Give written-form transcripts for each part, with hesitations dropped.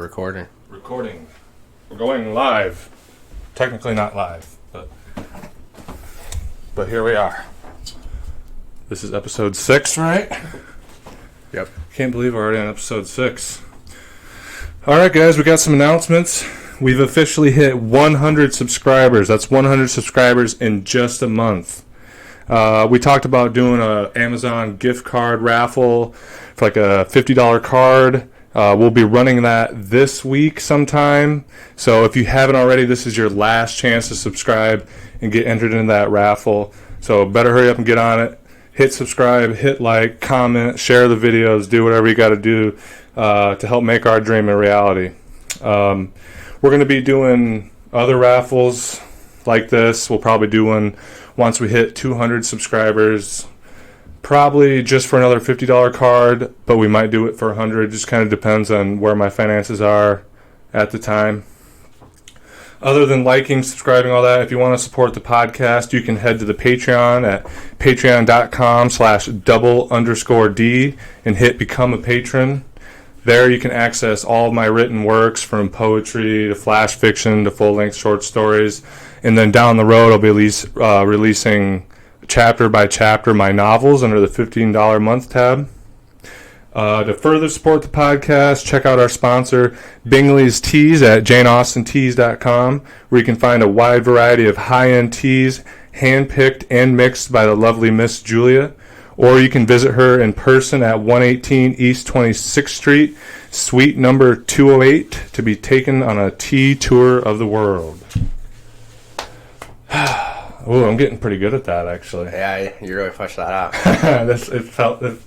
recording. Recording. We're going live. Technically not live, but here we are. This is episode 6, right? Yep. Can't believe we're already on episode 6. Alright guys, we got some announcements. We've officially hit 100 subscribers. That's 100 subscribers in just a month. We talked about doing a Amazon gift card raffle for like a $50 card. We'll be running that this week sometime. So if you haven't already, this is your last chance to subscribe and get entered into that raffle. So better hurry up and get on it. Hit subscribe, hit like, comment, share the videos, do whatever you got to do to help make our dream a reality. We're going to be doing other raffles like this. We'll probably do one once we hit 200 subscribers. Probably just for another $50 card, but we might do it for 100. Just kind of depends on where my finances are at the time. Other than liking, subscribing, all that, if you want to support the podcast, you can head to the Patreon at patreon.com/double_D and hit become a patron. There you can access all of my written works, from poetry to flash fiction to full-length short stories. And then down the road, I'll be releasing chapter by chapter my novels under the $15 a month tab. To further support the podcast, check out our sponsor, Bingley's Teas, at janeaustenteas.com, where you can find a wide variety of high-end teas, hand-picked and mixed by the lovely Miss Julia. Or you can visit her in person at 118 East 26th Street, suite number 208, to be taken on a tea tour of the world. Oh, I'm getting pretty good at that, actually. Yeah, you really pushed that out.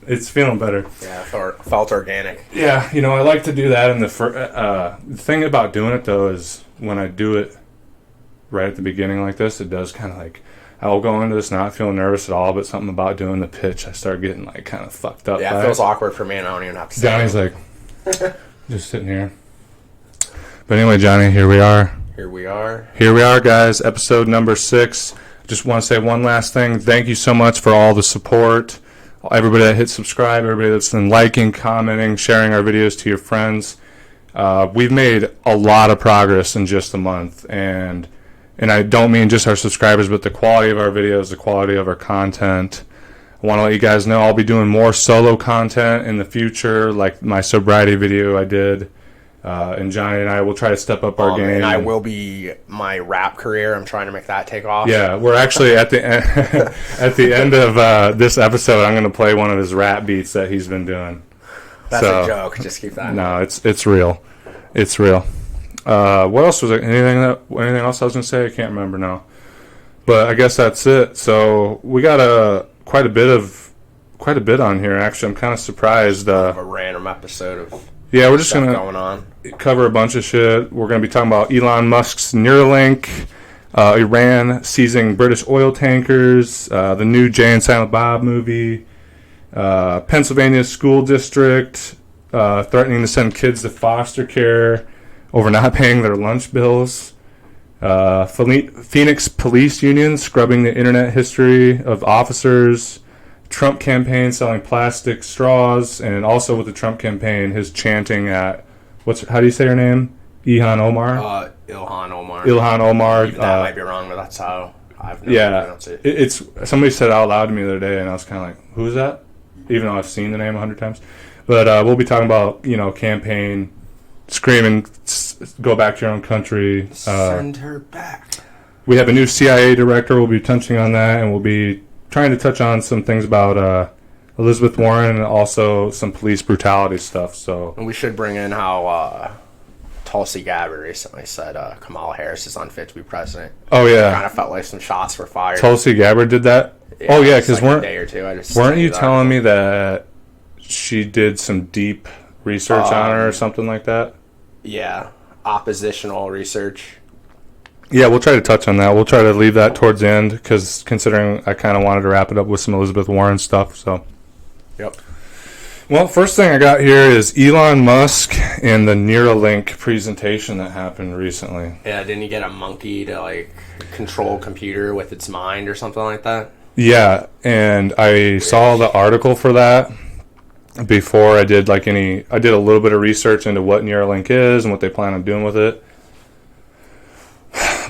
It's feeling better. Yeah, it felt organic. Yeah, I like to do that. And the thing about doing it, though, is when I do it right at the beginning like this, it does kind of like, I'll go into this not feeling nervous at all, but something about doing the pitch, I start getting like kind of fucked up. Yeah, it feels awkward for me, and I don't even have to say Johnny's like, just sitting here. But anyway, Johnny, here we are. Here we are, guys. Episode number 6. Just want to say one last thing. Thank you so much for all the support. Everybody that hit subscribe, everybody that's been liking, commenting, sharing our videos to your friends. We've made a lot of progress in just a month. And I don't mean just our subscribers, but the quality of our videos, the quality of our content. I want to let you guys know I'll be doing more solo content in the future, like my sobriety video I did. And Johnny and I will try to step up our game. And I will be my rap career. I'm trying to make that take off. Yeah, we're actually at the end, at the end of this episode. I'm going to play one of his rap beats that he's been doing. That's a joke. Just keep that. No, it's real. It's real. What else was it? Anything else I was going to say? I can't remember now. But I guess that's it. So we got quite a bit on here. Actually, I'm kind of surprised. A random episode of. Yeah, we're just going to cover a bunch of shit. We're going to be talking about Elon Musk's Neuralink, Iran seizing British oil tankers, the new Jay and Silent Bob movie, Pennsylvania school district threatening to send kids to foster care over not paying their lunch bills, Phoenix police union scrubbing the internet history of officers, Trump campaign selling plastic straws, and also with the Trump campaign, his chanting at, how do you say her name? Ilhan Omar? Ilhan Omar. Ilhan Omar. That might be wrong, but that's how I've known to pronounce it. It's somebody said it out loud to me the other day, and I was kind of like, who's that? Even though I've seen the name 100 times. But we'll be talking about, campaign, screaming, go back to your own country. Send her back. We have a new CIA director. We'll be touching on that, and we'll be trying to touch on some things about Elizabeth Warren and also some police brutality stuff. So, and we should bring in how Tulsi Gabbard recently said Kamala Harris is unfit to be president. Oh yeah, kind of felt like some shots were fired. Tulsi Gabbard did that. Yeah, oh yeah, because like a day or two. Weren't you telling me that she did some deep research on her or something like that? Yeah, oppositional research. Yeah, we'll try to touch on that. We'll try to leave that towards the end, because considering I kind of wanted to wrap it up with some Elizabeth Warren stuff. So, yep. Well, first thing I got here is Elon Musk and the Neuralink presentation that happened recently. Yeah, didn't he get a monkey to control a computer with its mind or something like that? Yeah, and I saw the article for that, before I did I did a little bit of research into what Neuralink is and what they plan on doing with it.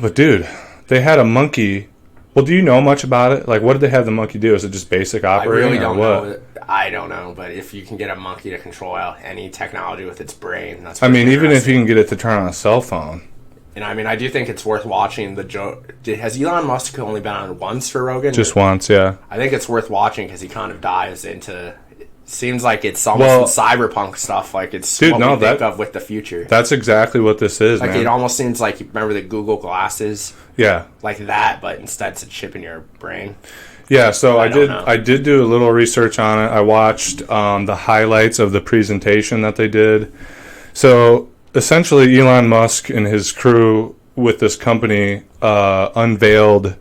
But dude, they had a monkey. Well, do you know much about it? Like, what did they have the monkey do? Is it just basic operating? I really don't or what? know. I don't know, but if you can get a monkey to control any technology with its brain, that's. I mean, even if you can get it to turn on a cell phone. And I mean, I do think it's worth watching the joke. Has Elon Musk only been on once for Rogan? Just once, yeah. I think it's worth watching because he kind of dives into. Seems like it's almost cyberpunk stuff. Like it's what we think of with the future. That's exactly what this is, like, man. It almost seems like, you remember the Google glasses? Yeah. Like that, but instead it's a chip in your brain. Yeah, so I did do a little research on it. I watched the highlights of the presentation that they did. So essentially, Elon Musk and his crew with this company unveiled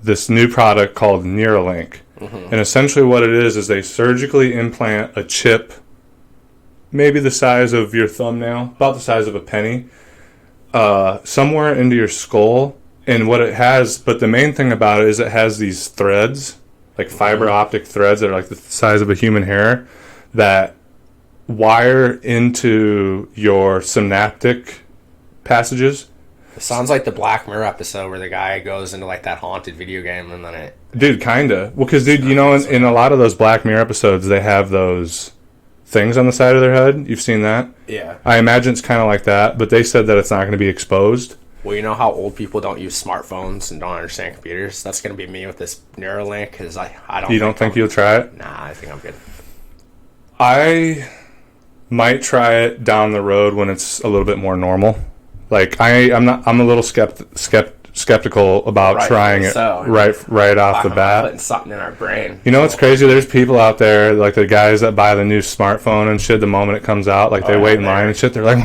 this new product called Neuralink. Mm-hmm. And essentially what it is they surgically implant a chip, maybe the size of your thumbnail, about the size of a penny, somewhere into your skull. And what it has, but the main thing about it is it has these threads, like fiber optic threads that are like the size of a human hair, that wire into your synaptic passages. It sounds like the Black Mirror episode where the guy goes into like that haunted video game and then it... Dude, kinda. Well, because, dude, you know, in a lot of those Black Mirror episodes, they have those things on the side of their head. You've seen that? Yeah. I imagine it's kind of like that, but they said that it's not going to be exposed. Well, you know how old people don't use smartphones and don't understand computers? That's going to be me with this Neuralink, because I don't... You don't think you'll try it? Nah, I think I'm good. I might try it down the road when it's a little bit more normal. Like, I'm a little skeptical about trying it right off the bat. Putting something in our brain. You know what's crazy? There's people out there, like the guys that buy the new smartphone and shit the moment it comes out. Like, they wait in line and shit. They're like,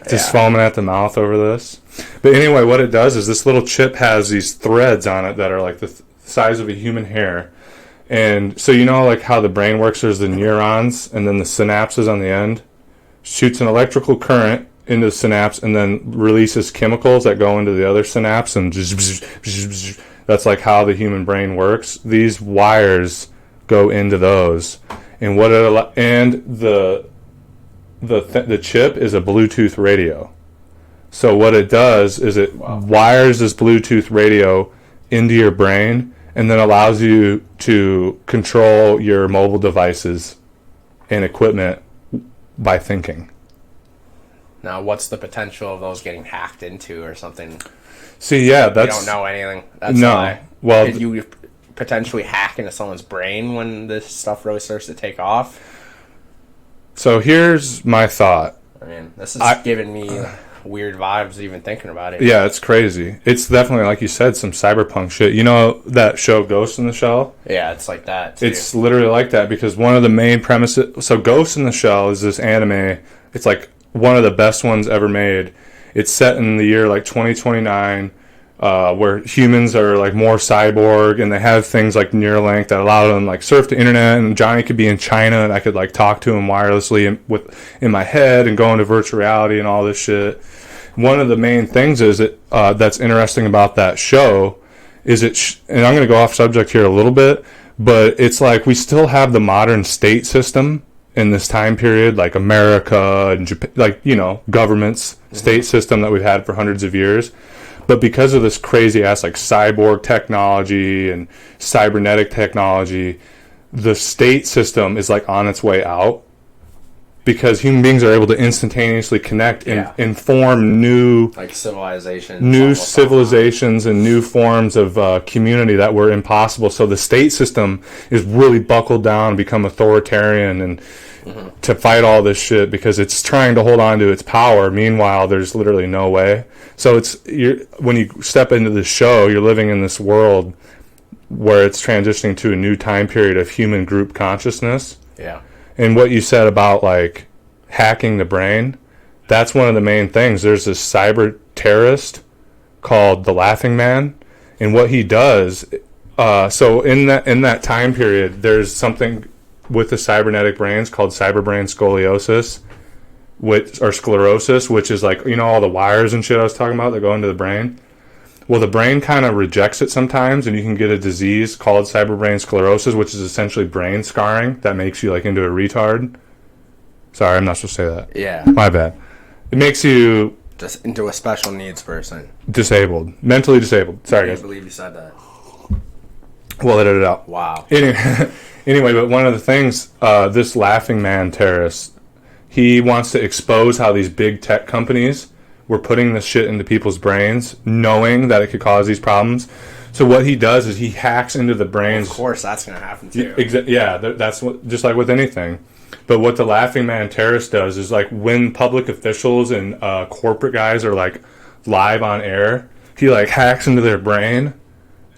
just foaming at the mouth over this. But anyway, what it does is this little chip has these threads on it that are like the size of a human hair. And so you know like how the brain works, there's the neurons and then the synapses on the end. Shoots an electrical current into the synapse and then releases chemicals that go into the other synapse, and just that's like how the human brain works. These wires go into those, and the chip is a Bluetooth radio. So what it does is it wires this Bluetooth radio into your brain and then allows you to control your mobile devices and equipment by thinking. Now, what's the potential of those getting hacked into or something? See, yeah, that's... You don't know anything. That's no. Why. Well, could you potentially hack into someone's brain when this stuff really starts to take off? So here's my thought. I mean, this is giving me weird vibes even thinking about it. Yeah, it's crazy. It's definitely, like you said, some cyberpunk shit. You know that show Ghost in the Shell? Yeah, it's like that, too. It's literally like that because one of the main premises... So Ghost in the Shell is this anime. It's like one of the best ones ever made. It's set in the year like 2029, where humans are like more cyborg, and they have things like Neuralink that allow them like surf the internet, and Johnny could be in China and I could like talk to him wirelessly in my head and go into virtual reality and all this shit. One of the main things is that's interesting about that show is and I'm going to go off subject here a little bit, but it's like we still have the modern state system in this time period, like America and Japan, like, you know, governments, state system that we've had for hundreds of years. But because of this crazy ass like cyborg technology and cybernetic technology, the state system is like on its way out because human beings are able to instantaneously connect and form new like civilizations and new forms of community that were impossible. So the state system is really buckled down and become authoritarian and to fight all this shit because it's trying to hold on to its power. Meanwhile, there's literally no way. So when you step into the show, you're living in this world where it's transitioning to a new time period of human group consciousness. Yeah. And what you said about like hacking the brain, that's one of the main things. There's this cyber terrorist called the Laughing Man, and what he does, so in that time period, there's something with the cybernetic brains called cyberbrain scoliosis, or sclerosis, which is like, you know, all the wires and shit I was talking about that go into the brain. Well, the brain kind of rejects it sometimes, and you can get a disease called cyberbrain sclerosis, which is essentially brain scarring that makes you like into a retard. Sorry, I'm not supposed to say that. Yeah. My bad. It makes you just into a special needs person. Disabled. Mentally disabled. Sorry, guys. I believe you said that. We'll edit it out. Wow. Anyway, but one of the things, this laughing man terrorist, he wants to expose how these big tech companies were putting this shit into people's brains, knowing that it could cause these problems. So what he does is he hacks into the brains. Of course, that's going to happen too. Yeah, that's what, just like with anything. But what the laughing man terrorist does is like when public officials and corporate guys are like live on air, he like hacks into their brain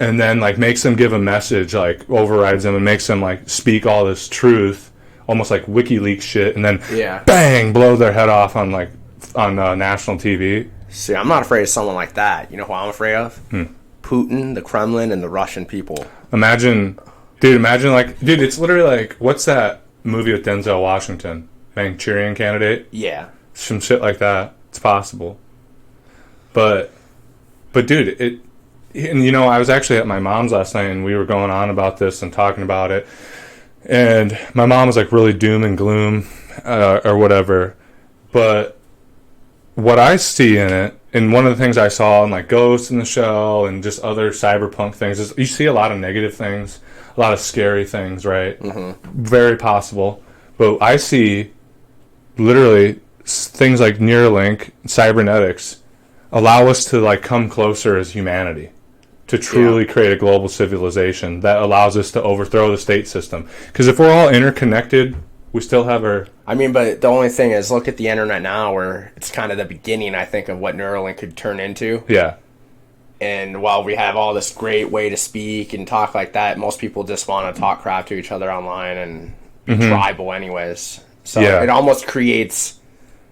and then like makes them give a message, like overrides them and makes them like speak all this truth, almost like WikiLeaks shit, and then bang, blow their head off on national TV. See, I'm not afraid of someone like that. You know who I'm afraid of? Putin, the Kremlin, and the Russian people. Imagine it's literally like, what's that movie with Denzel Washington? Manchurian Candidate? Yeah. Some shit like that. It's possible. But dude, and you know, I was actually at my mom's last night and we were going on about this and talking about it. And my mom was like really doom and gloom or whatever. But what I see in it, and one of the things I saw in like Ghost in the Shell and just other cyberpunk things, is you see a lot of negative things, a lot of scary things, right? Mm-hmm. Very possible. But I see literally things like Neuralink, cybernetics, allow us to like come closer as humanity, to truly create a global civilization that allows us to overthrow the state system. Because if we're all interconnected, we still have our... I mean, but the only thing is, look at the internet now, where it's kind of the beginning, I think, of what Neuralink could turn into. Yeah. And while we have all this great way to speak and talk like that, most people just want to talk crap to each other online and be tribal anyways. So it almost creates...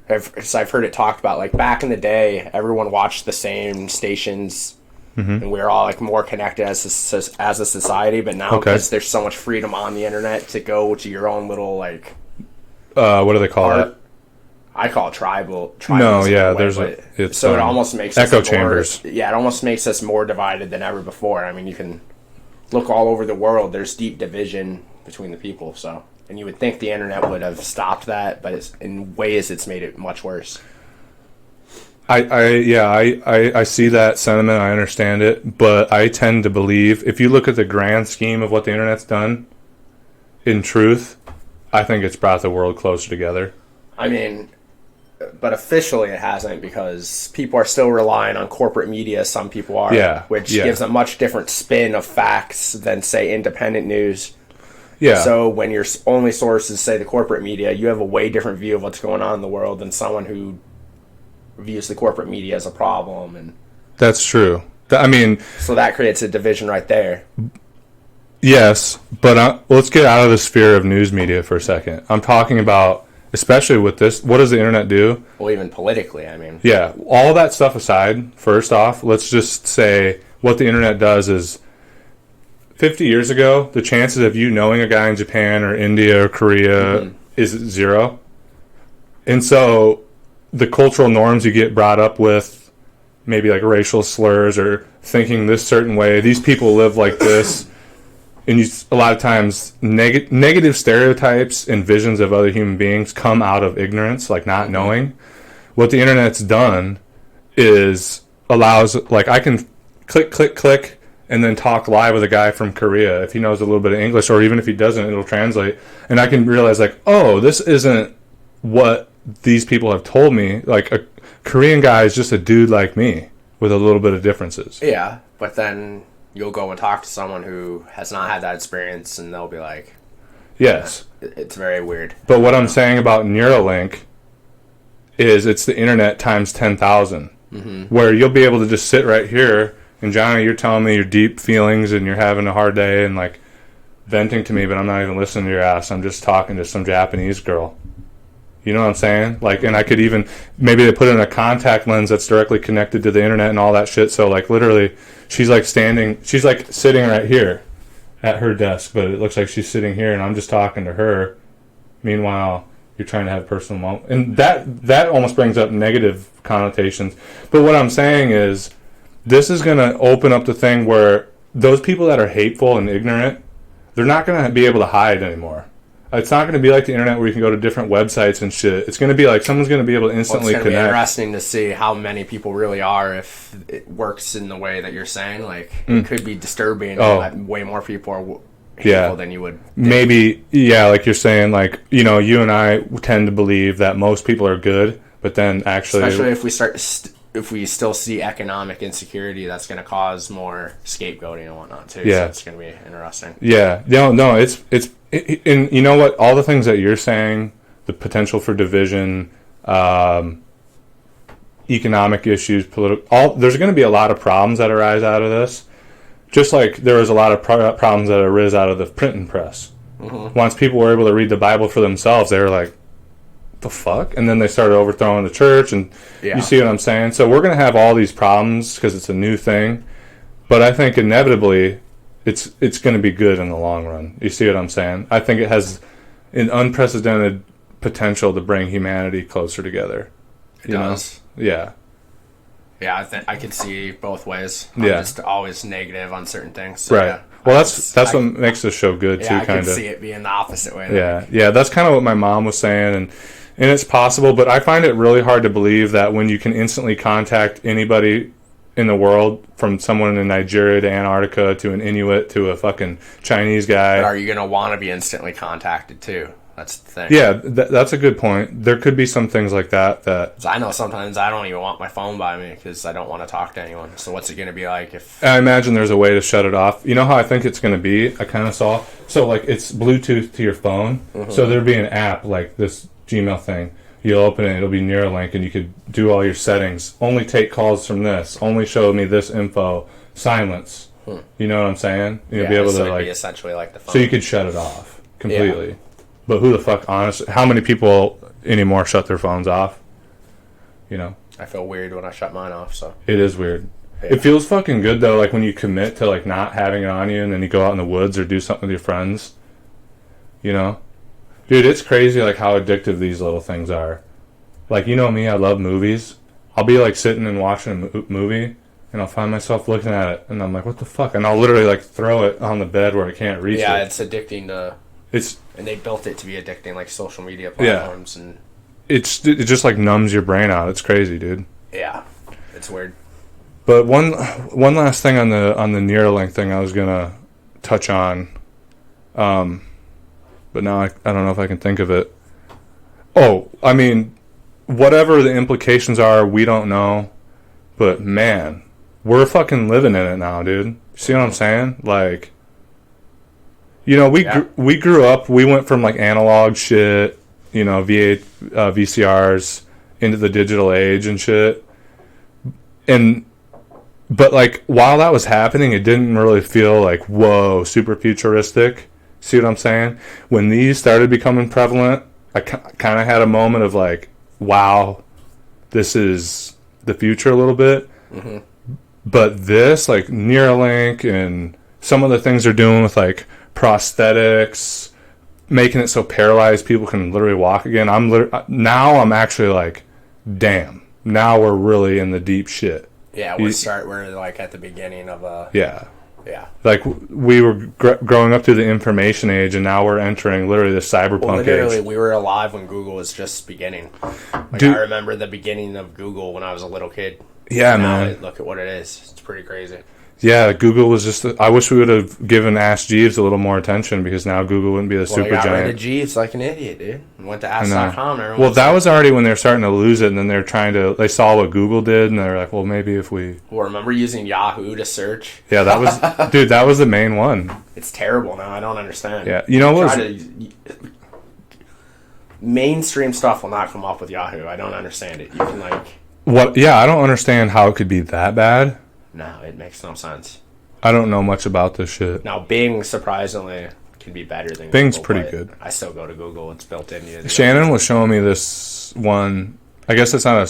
I've heard it talked about, like, back in the day, everyone watched the same stations, and we were all, like, more connected as a society. But now, because there's so much freedom on the internet to go to your own little, like... what do they call it? I call it tribal. No, yeah, it almost makes echo us chambers. It almost makes us more divided than ever before. I mean, you can look all over the world. There's deep division between the people. So, and you would think the internet would have stopped that, but in ways, it's made it much worse. I see that sentiment. I understand it, but I tend to believe, if you look at the grand scheme of what the internet's done, in truth, I think it's brought the world closer together. I mean, but officially it hasn't, because people are still relying on corporate media. Some people are, which gives a much different spin of facts than, say, independent news. Yeah. So when your only source is, say, the corporate media, you have a way different view of what's going on in the world than someone who views the corporate media as a problem. And that's true. I mean, so that creates a division right there. Yes, but let's get out of the sphere of news media for a second. I'm talking about, especially with this, what does the internet do? Well, even politically, I mean. Yeah, all that stuff aside, first off, let's just say what the internet does is, 50 years ago, the chances of you knowing a guy in Japan or India or Korea is 0. And so the cultural norms you get brought up with, maybe like racial slurs or thinking this certain way, these people live like this. And a lot of times, negative stereotypes and visions of other human beings come out of ignorance, like not knowing. What the internet's done is allows, like, I can click, and then talk live with a guy from Korea if he knows a little bit of English, or even if he doesn't, it'll translate. And I can realize, like, oh, this isn't what these people have told me. Like, a Korean guy is just a dude like me with a little bit of differences. Yeah, but then you'll go and talk to someone who has not had that experience, and they'll be like, yes, it's very weird. But what I'm saying about Neuralink is it's the internet times 10,000, where you'll be able to just sit right here, and Johnny, you're telling me your deep feelings and you're having a hard day and like venting to me, but I'm not even listening to your ass. I'm just talking to some Japanese girl. You know what I'm saying? Like, and I could even, maybe they put in a contact lens that's directly connected to the internet and all that shit. So like literally she's like sitting right here at her desk, but it looks like she's sitting here and I'm just talking to her. Meanwhile, you're trying to have a personal moment. And that almost brings up negative connotations. But what I'm saying is this is going to open up the thing where those people that are hateful and ignorant, they're not going to be able to hide anymore. It's not going to be like the internet where you can go to different websites and shit. It's going to be like someone's going to be able to instantly connect. It's going to be interesting to see how many people really are if it works in the way that you're saying. Like, it could be disturbing and way more people are hateful than you would think. Maybe, like you're saying, like, you know, you and I tend to believe that most people are good, but then actually... Especially if we still see economic insecurity, that's going to cause more scapegoating and whatnot, too. Yeah. So it's going to be interesting. Yeah. No, it's and you know what? All the things that you're saying, the potential for division, economic issues, there's going to be a lot of problems that arise out of this. Just like there was a lot of problems that arose out of the printing press. Mm-hmm. Once people were able to read the Bible for themselves, they were like, the fuck? And then they started overthrowing the church, and you see what I'm saying? So we're going to have all these problems because it's a new thing. But I think inevitably it's going to be good in the long run. You see what I'm saying? I think it has an unprecedented potential to bring humanity closer together. It does. Know? Yeah. Yeah, I could see both ways. I'm just always negative on certain things. So right. Well, that's what makes the show good, too, kind of. Yeah, I can see it being the opposite way. Yeah, that's kind of what my mom was saying, and it's possible, but I find it really hard to believe that when you can instantly contact anybody in the world, from someone in Nigeria to Antarctica to an Inuit to a fucking Chinese guy. But are you going to want to be instantly contacted, too? That's the thing. Yeah, that's a good point. There could be some things like that. I know sometimes I don't even want my phone by me because I don't want to talk to anyone. So what's it going to be like if... I imagine there's a way to shut it off. You know how I think it's going to be? I kind of saw... So, like, it's Bluetooth to your phone. Mm-hmm. So there'd be an app like this Gmail thing. You'll open it, it'll be Neuralink, and you could do all your settings. Only take calls from this. Only show me this info. Silence. You know what I'm saying? You'll be able to, like... be essentially like the phone. So you could shut it off completely. Yeah. But who the fuck, honestly, how many people anymore shut their phones off? You know? I feel weird when I shut mine off, so. It is weird. Yeah. It feels fucking good, though, like when you commit to, like, not having it on you and then you go out in the woods or do something with your friends. You know? Dude, it's crazy, like, how addictive these little things are. Like, you know me, I love movies. I'll be, like, sitting and watching a movie, and I'll find myself looking at it, and I'm like, what the fuck? And I'll literally, like, throw it on the bed where I can't reach it. Yeah, it's addicting to... And they built it to be addicting, like social media platforms, and it just like numbs your brain out. It's crazy, dude. Yeah, it's weird. But one last thing on the Neuralink thing, I was gonna touch on, but now I don't know if I can think of it. Oh, I mean, whatever the implications are, we don't know. But man, we're fucking living in it now, dude. See what I'm saying? Like. You know, we grew up, we went from, like, analog shit, you know, VCRs into the digital age and shit. But, like, while that was happening, it didn't really feel like, whoa, super futuristic. See what I'm saying? When these started becoming prevalent, I kind of had a moment of, like, wow, this is the future a little bit. Mm-hmm. But this, like, Neuralink and some of the things they're doing with, like, prosthetics, making it so paralyzed people can literally walk again. Now I'm actually like, damn. Now we're really in the deep shit. Yeah, we're like at the beginning of a... Yeah. Yeah. Like we were growing up through the information age, and now we're entering literally the cyberpunk age. We were alive when Google was just beginning. Like, I remember the beginning of Google when I was a little kid. Yeah, man. Look at what it is. It's pretty crazy. Yeah, Google was just... I wish we would have given Ask Jeeves a little more attention, because now Google wouldn't be the super giant. I got rid of Jeeves like an idiot, dude. Went to Ask.com. Well, that was already when they were starting to lose it, and then they were trying to... They saw what Google did, and they were like, well, maybe if we... Well, remember using Yahoo to search? Yeah, that was... dude, that was the main one. It's terrible now. I don't understand. Yeah, you know what? Mainstream stuff will not come up with Yahoo. I don't understand it. You can, like... What? Yeah, I don't understand how it could be that bad. No, it makes no sense. I don't know much about this shit. Now, Bing, surprisingly, can be better than Bing's Google, pretty good. I still go to Google. It's built in. Shannon was showing me this one. I guess it's not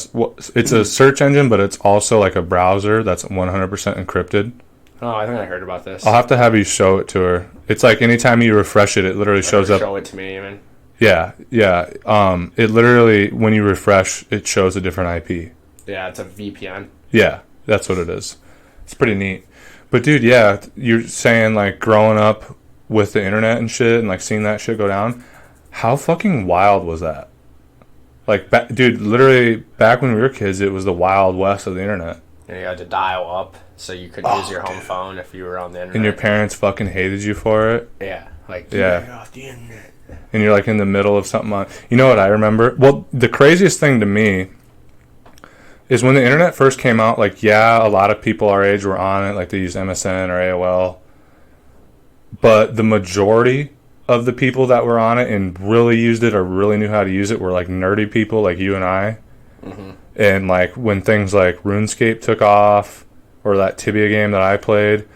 it's a search engine, but it's also like a browser that's 100% encrypted. Oh, I think I heard about this. I'll have to have you show it to her. It's like anytime you refresh it, it literally shows up. Show it to me, you mean? Yeah. It literally, when you refresh, it shows a different IP. Yeah, it's a VPN. Yeah, that's what it is. It's pretty neat. But dude, yeah, you're saying like growing up with the internet and shit and like seeing that shit go down. How fucking wild was that? Like, dude, literally back when we were kids, it was the wild west of the internet. And you had to dial up so you could use your home phone if you were on the internet. And your parents fucking hated you for it. Yeah, like get off the internet. And you're like in the middle of something on. You know what I remember? Well, the craziest thing to me is when the internet first came out, like, yeah, a lot of people our age were on it, like they used MSN or AOL. But the majority of the people that were on it and really used it or really knew how to use it were like nerdy people like you and I. Mm-hmm. And like when things like RuneScape took off or that Tibia game that I played,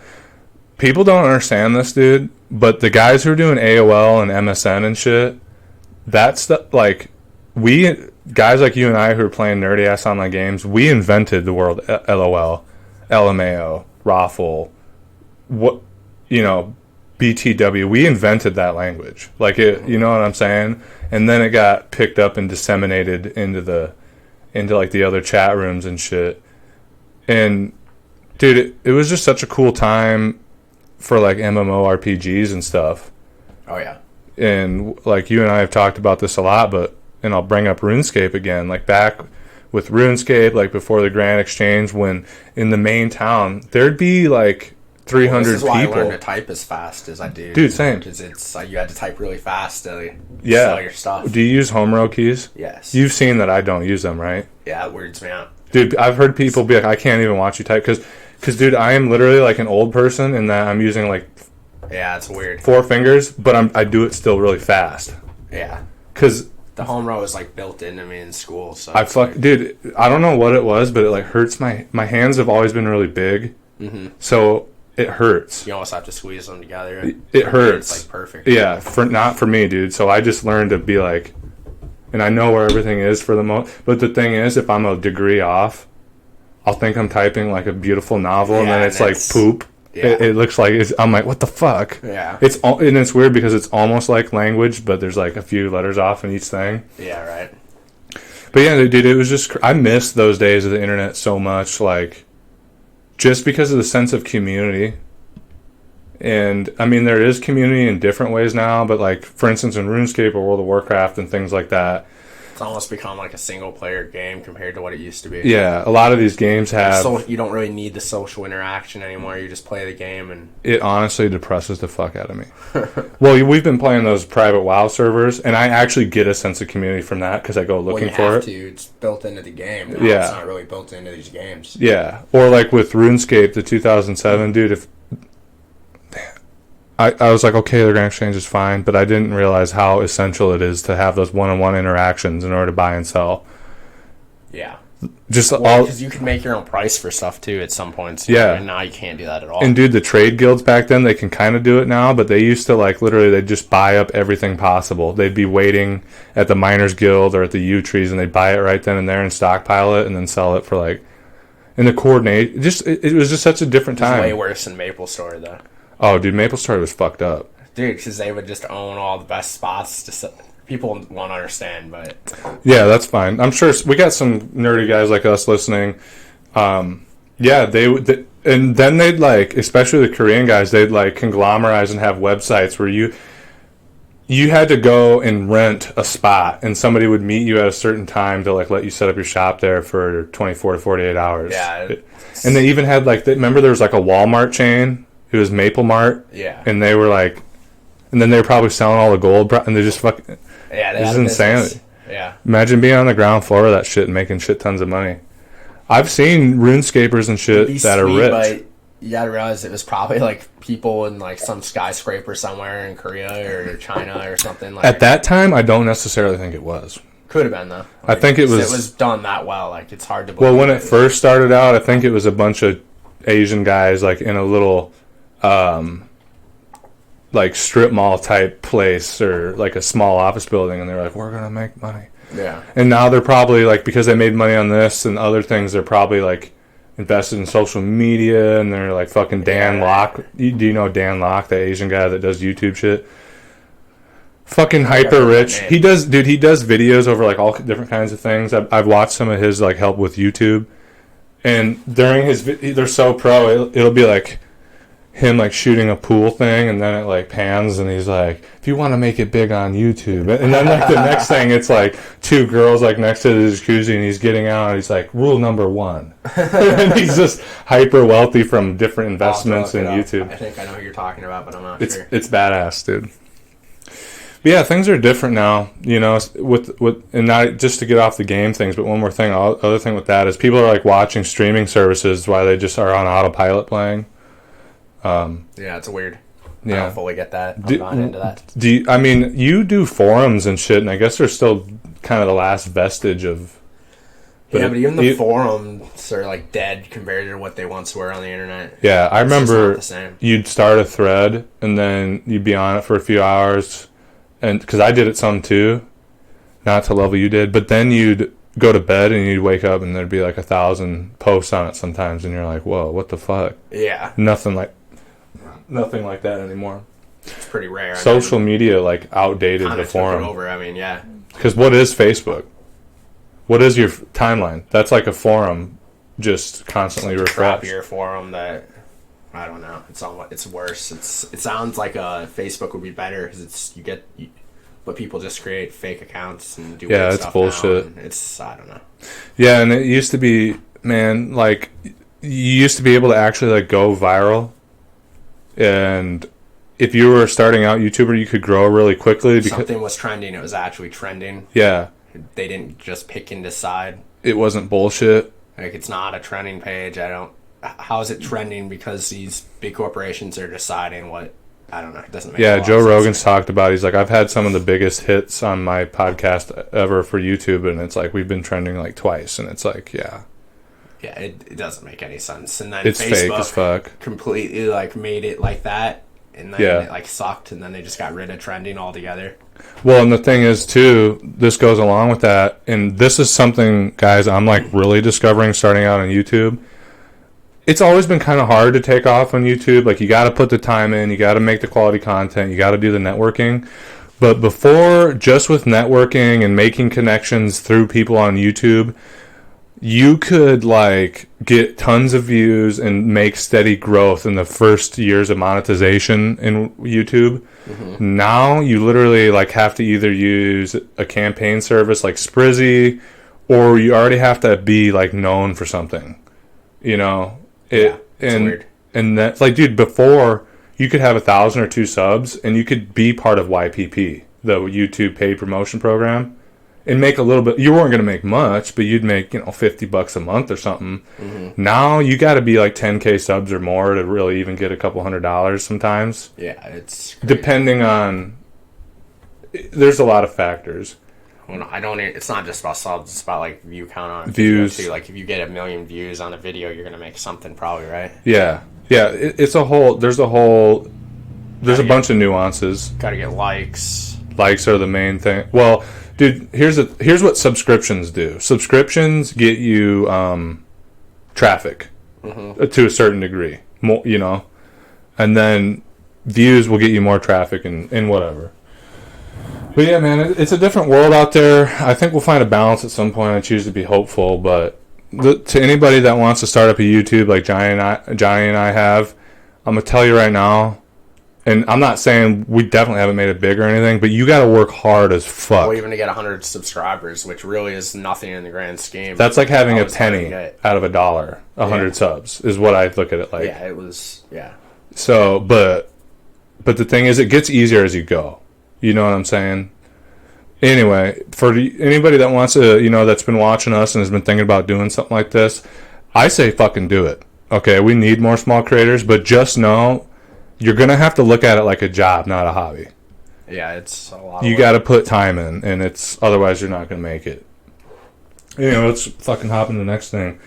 people don't understand this, dude. But the guys who are doing AOL and MSN and shit, that's the, like, guys like you and I who are playing nerdy ass online games, we invented the word LOL, LMAO, Raffle, BTW. We invented that language. Like, it, you know what I'm saying? And then it got picked up and disseminated into like the other chat rooms and shit. And dude, it was just such a cool time for like MMORPGs and stuff. Oh yeah. And like you and I have talked about this a lot, and I'll bring up RuneScape again. Like back with RuneScape, like before the Grand Exchange, when in the main town there'd be like 300 this is why people. I learned to type as fast as I do. Dude, same. Because it's you had to type really fast to Yeah. sell your stuff. Do you use home row keys? Yes. You've seen that I don't use them, right? Yeah, it weirds me out. Dude, I've heard people be like, I can't even watch you type because dude, I am literally like an old person in that I'm using like it's weird. 4 fingers, but I do it still really fast. Yeah. Because the home row is like built into me in school. So dude, I don't know what it was, but it like hurts my hands have always been really big, so it hurts. You almost have to squeeze them together. It hurts. It's like perfect. Yeah, not for me, dude. So I just learned to be like, and I know where everything is for the most. But the thing is, if I'm a degree off, I'll think I'm typing like a beautiful novel, and then it's like poop. Yeah. It looks like I'm like, what the fuck? Yeah. And it's weird because it's almost like language, but there's like a few letters off in each thing. Yeah, right. But yeah, dude, it was just, I miss those days of the internet so much, like, just because of the sense of community. And I mean, there is community in different ways now, but like, for instance, in RuneScape or World of Warcraft and things like that, it's almost become like a single player game compared to what it used to be. Yeah, a lot of these games have... you don't really need the social interaction anymore. You just play the game and... It honestly depresses the fuck out of me. Well, we've been playing those private WoW servers, and I actually get a sense of community from that because I go looking for it. It's built into the game. Now yeah. It's not really built into these games. Yeah. Or like with RuneScape, the 2007, dude, if... I was like, okay, the Grand Exchange is fine, but I didn't realize how essential it is to have those one-on-one interactions in order to buy and sell. Yeah. Because you can make your own price for stuff, too, at some points. Yeah. And now you can't do that at all. And, dude, the trade guilds back then, they can kind of do it now, but they used to, like, literally, they'd just buy up everything possible. They'd be waiting at the Miners Guild or at the U Trees, and they'd buy it right then and there and stockpile it and then sell it for, like... And the coordinate... It was just such a different time. It's way worse than MapleStory, though. Oh, dude, MapleStory was fucked up. Dude, because they would just own all the best spots. People won't understand, but... Yeah, that's fine. I'm sure we got some nerdy guys like us listening. Yeah, and then they'd, like, especially the Korean guys, they'd, like, conglomerize and have websites where you had to go and rent a spot, and somebody would meet you at a certain time to, like, let you set up your shop there for 24 to 48 hours. Yeah. And they even had, like, remember there was, like, a Walmart chain? It was Maple Mart. Yeah. And they were like, and then they were probably selling all the gold, and they just fucking. Yeah, this is insanity. Yeah. Imagine being on the ground floor of that shit and making shit tons of money. I've seen RuneScapers and shit that are rich. But you gotta realize it was probably like people in like some skyscraper somewhere in Korea or China or something. Like at that time, I don't necessarily think it was. Could have been though. I think it was. It was done that well. Like it's hard to believe. Well, when it first started out, I think it was a bunch of Asian guys like in a little. Like strip mall type place or like a small office building, and they're like, we're gonna make money. Yeah. And now they're probably like, because they made money on this and other things, they're probably like invested in social media, and they're like fucking Dan Locke. Do you know Dan Locke, the Asian guy that does YouTube shit? Fucking hyper rich. He does videos over like all different kinds of things. I've watched some of his like help with YouTube. And during his, they're so pro, it'll be like him like shooting a pool thing, and then it like pans, and he's like, if you want to make it big on YouTube, and then like the next thing, it's like two girls like next to the jacuzzi, and he's getting out, and he's like, rule number 1. And he's just hyper wealthy from different investments in YouTube. I think I know who you're talking about, but I'm not sure. It's badass, dude. But yeah, things are different now, you know, with and not just to get off the game things, but one more thing, other thing with that is people are like watching streaming services while they just are on autopilot playing. Yeah, it's weird. Yeah. I don't fully get that. I'm not into that. I mean, you do forums and shit, and I guess they're still kind of the last vestige of... But even the forums are like dead compared to what they once were on the internet. Yeah, I remember you'd start a thread, and then you'd be on it for a few hours, and because I did it some too, not to the level you did, but then you'd go to bed, and you'd wake up, and there'd be like 1,000 posts on it sometimes, and you're like, whoa, what the fuck? Yeah. Nothing like that anymore. It's pretty rare. Social media like outdated the forum. Took it over. I mean, yeah. Because what is Facebook? What is your timeline? That's like a forum, just constantly refreshed. Crappier forum that I don't know. It's worse. It sounds like Facebook would be better because but people just create fake accounts and do weird stuff. Bullshit. It's I don't know. Yeah, and it used to be, man, like you used to be able to actually like go viral. And if you were starting out YouTuber, you could grow really quickly. Because something was trending, it was actually trending. Yeah. They didn't just pick and decide. It wasn't bullshit. Like, it's not a trending page. How is it trending because these big corporations are deciding what... I don't know. It doesn't make a lot of sense. Joe Rogan's talked about it. He's like, I've had some of the biggest hits on my podcast ever for YouTube, and it's like, we've been trending like twice, and it's like, yeah. Yeah, it doesn't make any sense. And then it's Facebook fake as fuck. Completely like made it like that, and then it like sucked, and then they just got rid of trending altogether. Well, and the thing is too, this goes along with that, and this is something, guys, I'm like really discovering starting out on YouTube. It's always been kind of hard to take off on YouTube. Like, you got to put the time in, you got to make the quality content, you got to do the networking. But before, just with networking and making connections through people on YouTube, you could like get tons of views and make steady growth in the first years of monetization in YouTube. Mm-hmm. Now you literally like have to either use a campaign service like Sprizzy, or you already have to be like known for something, you know. It's weird. And that, like, dude, before you could have 1,000 or 2 subs and you could be part of YPP, the YouTube paid promotion program, and make a little bit. You weren't going to make much, but you'd make, $50 a month or something. Mm-hmm. Now you got to be like 10K subs or more to really even get a couple $100 sometimes. Yeah, it's crazy. Depending on. There's a lot of factors. Well, it's not just about subs. It's about like view count on views too. Like, if you get 1 million views on a video, you're going to make something probably, right? Yeah. It's a whole. There's a bunch of nuances. Got to get likes. Likes are the main thing. Well, dude, here's what subscriptions do. Subscriptions get you traffic to a certain degree, more, and then views will get you more traffic and whatever. But yeah, man, it's a different world out there. I think we'll find a balance at some point. I choose to be hopeful, but to anybody that wants to start up a YouTube like Johnny and I have, I'm gonna tell you right now. And I'm not saying we definitely haven't made it big or anything, but you got to work hard as fuck. Well, even to get 100 subscribers, which really is nothing in the grand scheme. That's like having a penny out of $1. 100 subs is what I look at it like. Yeah, it was. Yeah. So, but the thing is, it gets easier as you go. You know what I'm saying? Anyway, for anybody that wants to, that's been watching us and has been thinking about doing something like this, I say fucking do it. Okay, we need more small creators, but just know, you're going to have to look at it like a job, not a hobby. Yeah, it's a lot. You got to put time in, and otherwise you're not going to make it. Anyway, let's fucking hop into the next thing.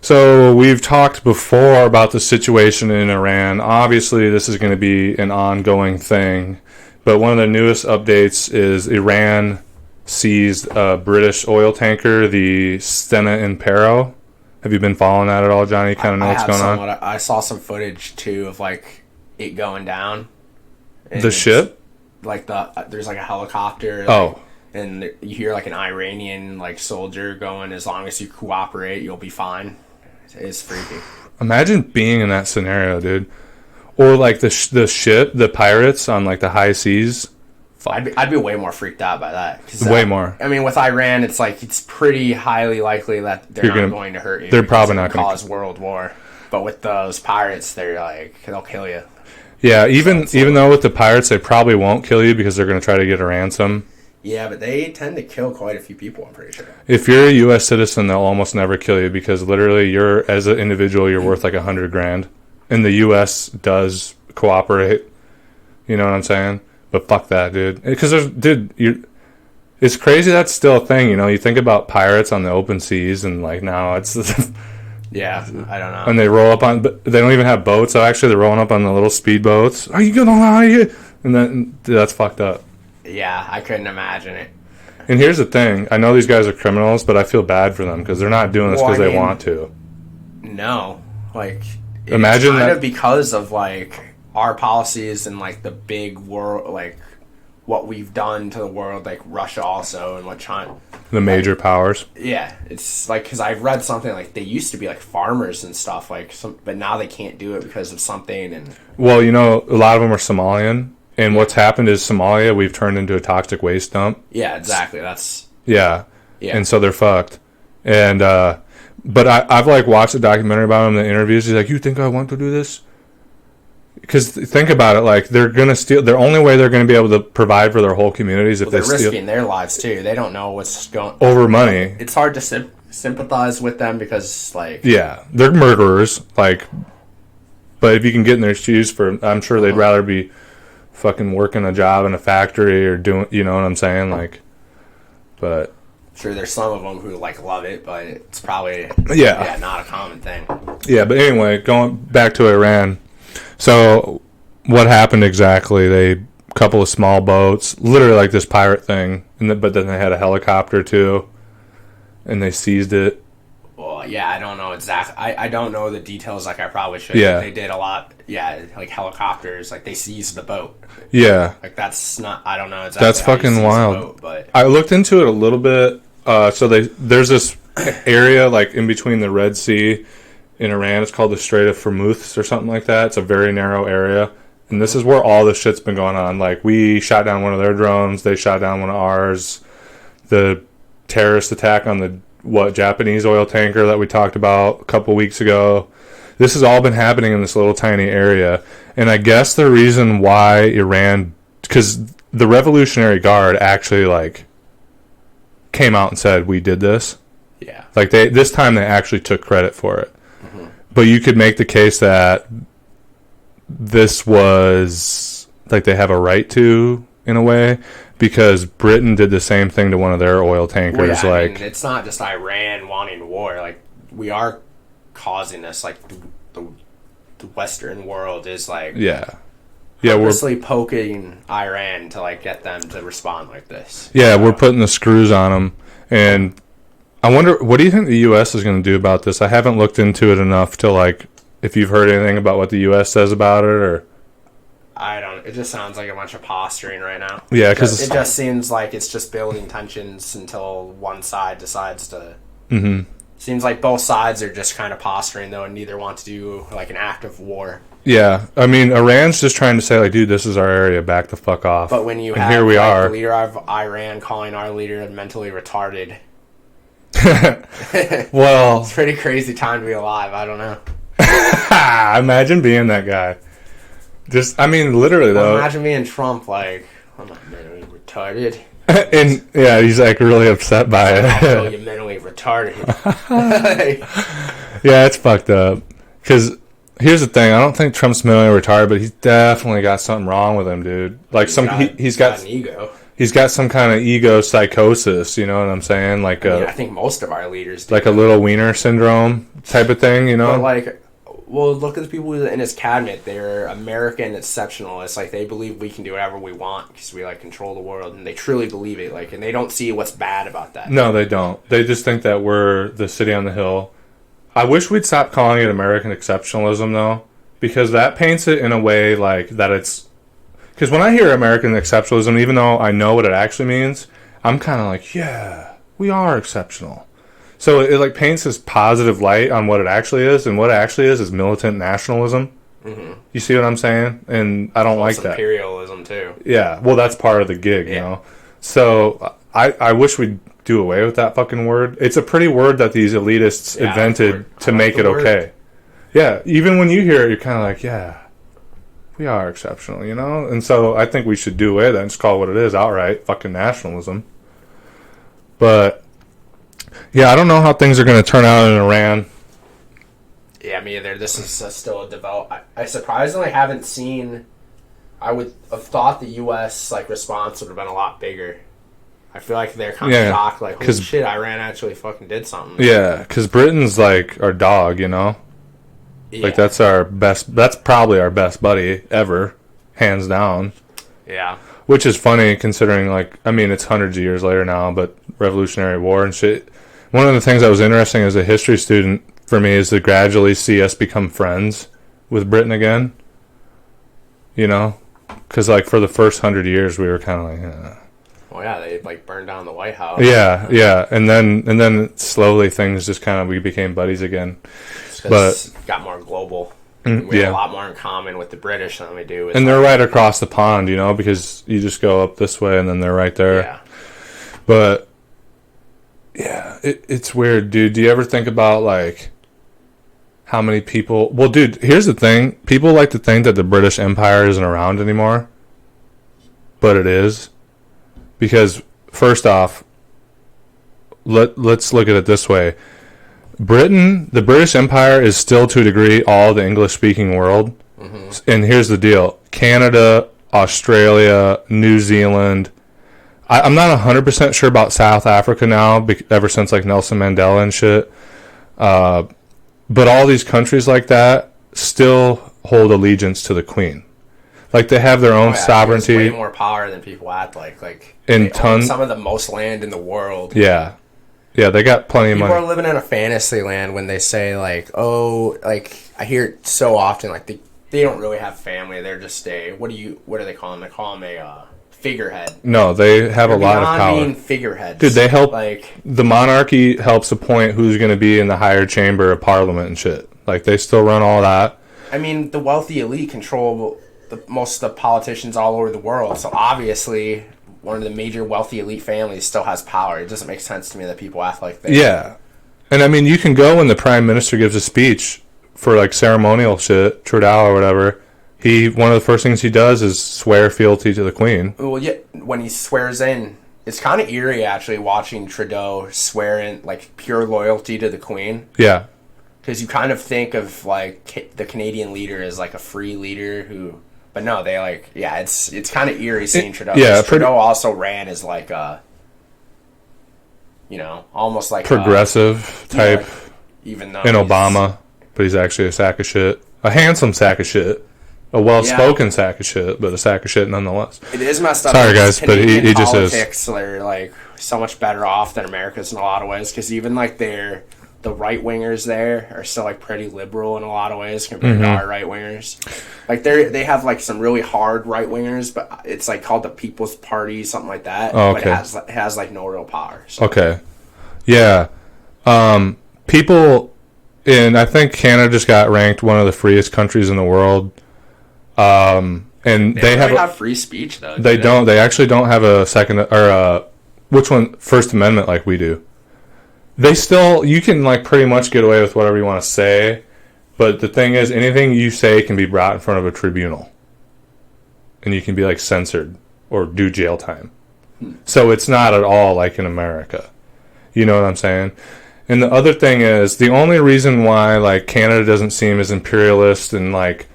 So we've talked before about the situation in Iran. Obviously, this is going to be an ongoing thing, but one of the newest updates is Iran seized a British oil tanker, the Stena Impero. Have you been following that at all, Johnny? You kind of know what's going on? I saw some footage, too, of, like, it going down. The ship? Like, there's, like, a helicopter. And you hear, like, an Iranian, like, soldier going, as long as you cooperate, you'll be fine. It's freaky. Imagine being in that scenario, dude. Or like the pirates on like the high seas. I'd be way more freaked out by that. Way more. I mean, with Iran, it's like it's pretty highly likely that they're not going to hurt you. They're probably not going to cause world war. But with those pirates, they're like they'll kill you. Yeah, even though with the pirates they probably won't kill you because they're going to try to get a ransom. Yeah, but they tend to kill quite a few people, I'm pretty sure. If you're a U.S. citizen, they'll almost never kill you because literally as an individual, you're worth like $100,000. And the U.S. does cooperate. You know what I'm saying? But fuck that, dude. Because it's crazy that's still a thing, you know? You think about pirates on the open seas and like now it's... Yeah, I don't know. And they roll up on... But they don't even have boats. So actually they're rolling up on the little speedboats. Are you going to lie? And then that's fucked up. Yeah, I couldn't imagine it. And here's the thing. I know these guys are criminals, but I feel bad for them because they're not doing this because they want to. No. Like, imagine kind that of because of, like, our policies and, like, the big world, like, what we've done to the world, like, Russia also and what China... The major powers. Yeah. It's, like, because I've read something, like, they used to be, like, farmers and stuff, like, but now they can't do it because of something, and... Well, you know, a lot of them are Somalian. And what's happened is Somalia, we've turned into a toxic waste dump. Yeah, exactly. That's... Yeah. And so they're fucked. And, but I've, like, watched a documentary about him in the interviews. He's like, you think I want to do this? Because think about it, like, they're going to steal... The only way they're going to be able to provide for their whole communities if they steal... They're risking their lives, too. They don't know what's going... Over money. It's hard to sympathize with them because, like... Yeah. They're murderers, like... But if you can get in their shoes for... I'm sure they'd rather be... fucking working a job in a factory or doing, you know what I'm saying, like, but sure there's some of them who like love it, but it's probably not a common thing. Yeah, but anyway, going back to Iran, so what happened exactly? They couple of small boats, literally like this pirate thing, but then they had a helicopter too, and they seized it. Well, yeah, I don't know exactly. I don't know the details like I probably should. Yeah. They did a lot. Yeah, like helicopters. Like they seized the boat. Yeah. Like that's not. I don't know exactly. That's fucking wild. Boat, but I looked into it a little bit. So there's this area like in between the Red Sea in Iran. It's called the Strait of Hormuz or something like that. It's a very narrow area, and this is where all this shit's been going on. Like we shot down one of their drones. They shot down one of ours. The terrorist attack on the Japanese oil tanker that we talked about a couple weeks ago. This has all been happening in this little tiny area. And I guess the reason why Iran, because the Revolutionary Guard actually like came out and said we did this. Yeah. Like this time they actually took credit for it. Mm-hmm. But you could make the case that this was like they have a right to in a way. Because Britain did the same thing to one of their oil tankers. Well, yeah, I mean, it's not just Iran wanting war. Like, we are causing this. Like, the Western world is, like... Yeah, purposely poking Iran to, like, get them to respond like this. Yeah, we're putting the screws on them. And I wonder, what do you think the U.S. is going to do about this? I haven't looked into it enough to, like, if you've heard anything about what the U.S. says about it, or... I don't... It just sounds like a bunch of posturing right now. Yeah, because... It just seems like it's just building tensions until one side decides to... Mm-hmm. Seems like both sides are just kind of posturing, though, and neither want to do, like, an act of war. Yeah. I mean, Iran's just trying to say, like, dude, this is our area. Back the fuck off. But when you have here we are. The leader of Iran calling our leader mentally retarded... Well... It's a pretty crazy time to be alive. I don't know. Imagine being that guy. Just, I mean, literally, though. Imagine being Trump, like, I'm not mentally retarded. And, yeah, he's, like, really upset by it. Oh, you're mentally retarded. Yeah, it's fucked up. Because, here's the thing. I don't think Trump's mentally retarded, but he's definitely got something wrong with him, dude. Like, he's got an ego. He's got some kind of ego psychosis, you know what I'm saying? Like, I think most of our leaders do. Like a little wiener syndrome type of thing, you know? But, like... Well, look at the people in his cabinet. They're American exceptionalists. Like, they believe we can do whatever we want because we, like, control the world. And they truly believe it. Like, and they don't see what's bad about that. No, they don't. They just think that we're the city on the hill. I wish we'd stop calling it American exceptionalism, though. Because that paints it in a way, like, that it's... Because when I hear American exceptionalism, even though I know what it actually means, I'm kind of like, yeah, we are exceptional. So it like paints this positive light on what it actually is, and what it actually is militant nationalism. Mm-hmm. You see what I'm saying? And I don't like that. Imperialism too. Yeah, well, that's part of the gig, you know. So I wish we'd do away with that fucking word. It's a pretty word that these elitists invented to make it okay. Yeah, even when you hear it, you're kind of like, yeah, we are exceptional, you know? And so I think we should do away with that and just call it what it is outright, fucking nationalism. But, yeah, I don't know how things are going to turn out in Iran. Yeah, me either. This is still a develop. I surprisingly haven't seen. I would have thought the U.S. like response would have been a lot bigger. I feel like they're kind of shocked, like, holy shit, Iran actually fucking did something. Yeah, because Britain's like our dog, you know. Yeah. Like that's our best. That's probably our best buddy ever, hands down. Yeah. Which is funny considering, like, I mean, it's hundreds of years later now, but Revolutionary War and shit. One of the things that was interesting as a history student for me is to gradually see us become friends with Britain again. You know? Because, like, for the first 100 years, we were kind of like, Well, yeah, they, like, burned down the White House. Yeah. And then slowly things just kind of, we became buddies again. But it got more global. We have a lot more in common with the British than we do with... And they're right across the pond, you know, because you just go up this way and then they're right there. Yeah. But, yeah, it's weird, dude. Do you ever think about, like, how many people... Well, dude, here's the thing. People like to think that the British Empire isn't around anymore. But it is. Because, first off, let's look at it this way. The British Empire is still, to a degree, all the English-speaking world. Mm-hmm. And here's the deal. Canada, Australia, New Zealand. I'm not 100% sure about South Africa now, ever since, like, Nelson Mandela and shit. But all these countries like that still hold allegiance to the Queen. Like, they have their own sovereignty. Way more power than people act like. Like, they own some of the most land in the world. Yeah. Yeah, they got plenty of money. People are living in a fantasy land when they say, like, oh, like, I hear it so often, like, they don't really have family. They're just what do they call them? They call them a figurehead. No, they have a lot of power. Being figureheads. Dude, they help, like, the monarchy helps appoint who's going to be in the higher chamber of parliament and shit. Like, they still run all that. I mean, the wealthy elite control most of the politicians all over the world, so obviously one of the major wealthy elite families still has power. It doesn't make sense to me that people act like that. Yeah. And I mean, you can go when the prime minister gives a speech for, like, ceremonial shit, Trudeau or whatever. One of the first things he does is swear fealty to the Queen. Well, yeah, when he swears in, it's kind of eerie, actually, watching Trudeau swear in, like, pure loyalty to the Queen. Yeah. Because you kind of think of, like, the Canadian leader as, like, a free leader who... But no, they, like, yeah, it's kind of eerie seeing Trudeau. Yeah, Trudeau also ran as, like, a, you know, almost like progressive type. Like, even though in Obama, but he's actually a sack of shit. A handsome sack of shit. A well-spoken sack of shit, but a sack of shit nonetheless. It is messed up. Sorry, guys, but he just is. Politics are, like, so much better off than America's in a lot of ways, because even, like, the right-wingers there are still, like, pretty liberal in a lot of ways compared to our right-wingers. Like, they have, like, some really hard right-wingers, but it's, like, called the People's Party, something like that. Oh, okay. But it has, like, no real power. So. Okay. Yeah. People in, I think Canada just got ranked one of the freest countries in the world. And they have free speech, though. They don't. They actually don't have a second, or which one? First Amendment like we do. They still, you can, like, pretty much get away with whatever you want to say, but the thing is, anything you say can be brought in front of a tribunal, and you can be, like, censored or do jail time. So it's not at all like in America. You know what I'm saying? And the other thing is, the only reason why, like, Canada doesn't seem as imperialist and, like,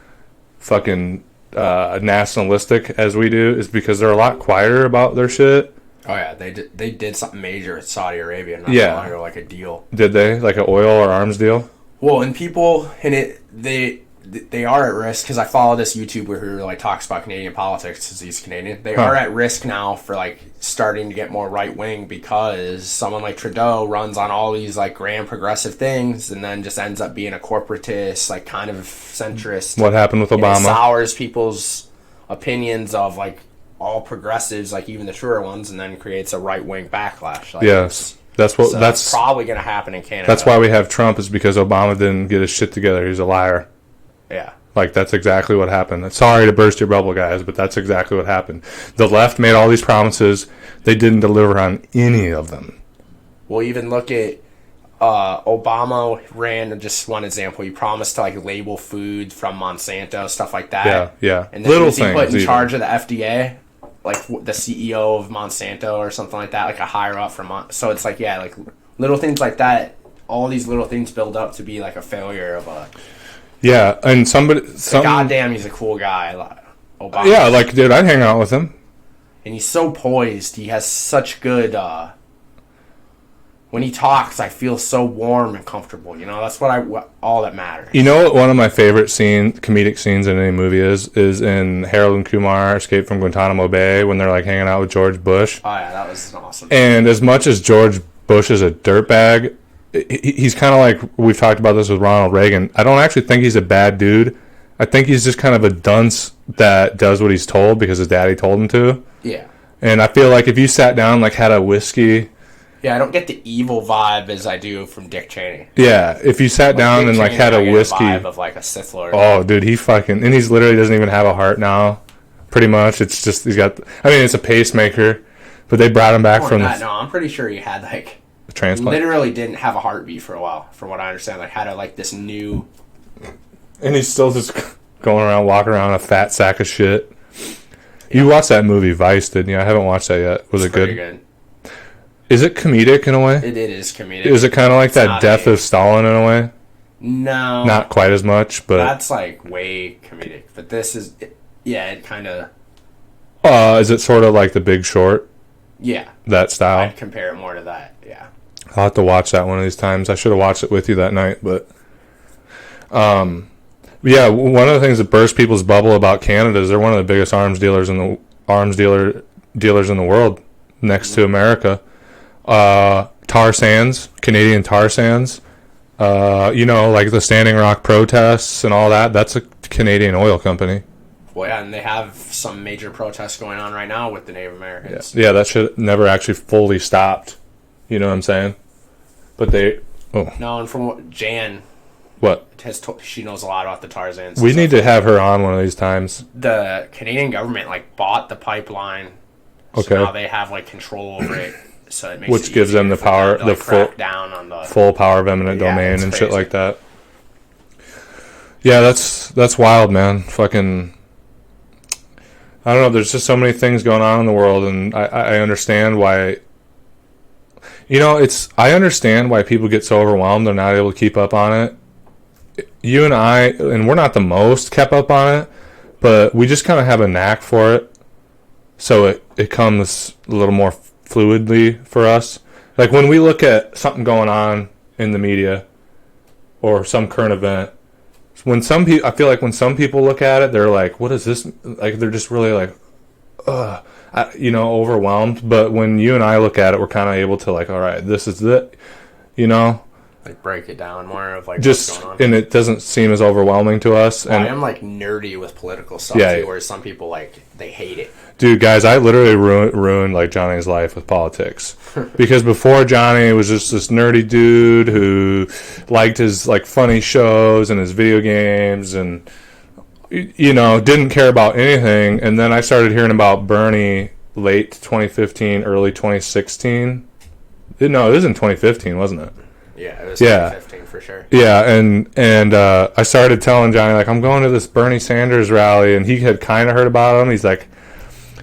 fucking nationalistic as we do is because they're a lot quieter about their shit. Oh yeah, they did something major with Saudi Arabia not long ago, like a deal. Did they? Like an oil or arms deal? Well, and people in it, they are at risk, because I follow this YouTuber who, like, talks about Canadian politics because he's Canadian. They are at risk now for, like, starting to get more right wing, because someone like Trudeau runs on all these, like, grand progressive things and then just ends up being a corporatist, like, kind of centrist. What happened with Obama? It sours people's opinions of, like, all progressives, like, even the truer ones, and then creates a right wing backlash. Like, yes. That's probably going to happen in Canada. That's why we have Trump, is because Obama didn't get his shit together. He's a liar. Yeah. Like, that's exactly what happened. Sorry to burst your bubble, guys, but that's exactly what happened. The left made all these promises. They didn't deliver on any of them. We'll even look at Obama ran, just one example. He promised to like label food from Monsanto, stuff like that. Yeah. And then little things. He put in charge of the FDA, like the CEO of Monsanto or something like that, like a higher up from. So it's like, yeah, like little things like that. All these little things build up to be like a failure of a. Yeah, and goddamn, he's a cool guy, Obama. Yeah, like, dude, I'd hang out with him. And he's so poised. He has such good. When he talks, I feel so warm and comfortable. You know, that's all that matters. You know what one of my favorite comedic scenes in any movie is in Harold and Kumar Escape from Guantanamo Bay, when they're like hanging out with George Bush. Oh yeah, that was awesome. And as much as George Bush is a dirtbag, he's kind of like, we've talked about this with Ronald Reagan. I don't actually think he's a bad dude. I think he's just kind of a dunce that does what he's told because his daddy told him to. Yeah. And I feel like if you sat down, like, had a whiskey. Yeah, I don't get the evil vibe as I do from Dick Cheney. Yeah, if you sat down and like had a whiskey, vibe of like a Sith Lord. Oh, dude, he literally doesn't even have a heart now. Pretty much, it's just it's a pacemaker, but they brought him back from that. No, I'm pretty sure he had like a transplant. Literally didn't have a heartbeat for a while, from what I understand. Like had this new. And he's still just going around, walking around a fat sack of shit. Yeah. You watched that movie Vice, didn't you? I haven't watched that yet. Was it good? Pretty good. Is it comedic in a way? It is comedic. Is it kind of like that Death of Stalin in a way? No. Not quite as much, but... That's like way comedic. But this is... it kind of... Is it sort of like The Big Short? Yeah. That style? I'd compare it more to that, yeah. I'll have to watch that one of these times. I should have watched it with you that night, but... yeah, one of the things that burst people's bubble about Canada is they're one of the biggest arms dealers in the world, next to America. Tar sands, Canadian tar sands, like the Standing Rock protests and all that. That's a Canadian oil company. Well, yeah, and they have some major protests going on right now with the Native Americans. Yeah, that shit never actually fully stopped. You know what I'm saying? But they... Oh. No, and from what Jan... What? She knows a lot about the tar sands. We need to have her on one of these times. The Canadian government, bought the pipeline. Okay. So now they have, control over it. So it makes Which gives them the power, to, full power of eminent domain and shit like that. Yeah, that's wild, man. Fucking, I don't know. There's just so many things going on in the world, and I understand why. I understand why people get so overwhelmed they're not able to keep up on it. You and I, and we're not the most kept up on it, but we just kind of have a knack for it. So it comes a little more fluidly for us. Like when we look at something going on in the media or some current event, I feel like when some people look at it, they're like, what is this? Like, they're just really like, overwhelmed. But when you and I look at it, we're kind of able to all right, this is it, break it down more of just, what's going on. And it doesn't seem as overwhelming to us. Well, I am nerdy with political stuff too, where some people they hate it. Dude, guys, I literally ruined Johnny's life with politics. Because before, Johnny was just this nerdy dude who liked his funny shows and his video games and didn't care about anything. And then I started hearing about Bernie late 2015, early 2016. No, it was in 2015, wasn't it? Yeah, it was 2015 for sure. Yeah, and I started telling Johnny, I'm going to this Bernie Sanders rally, and he had kind of heard about him. He's like,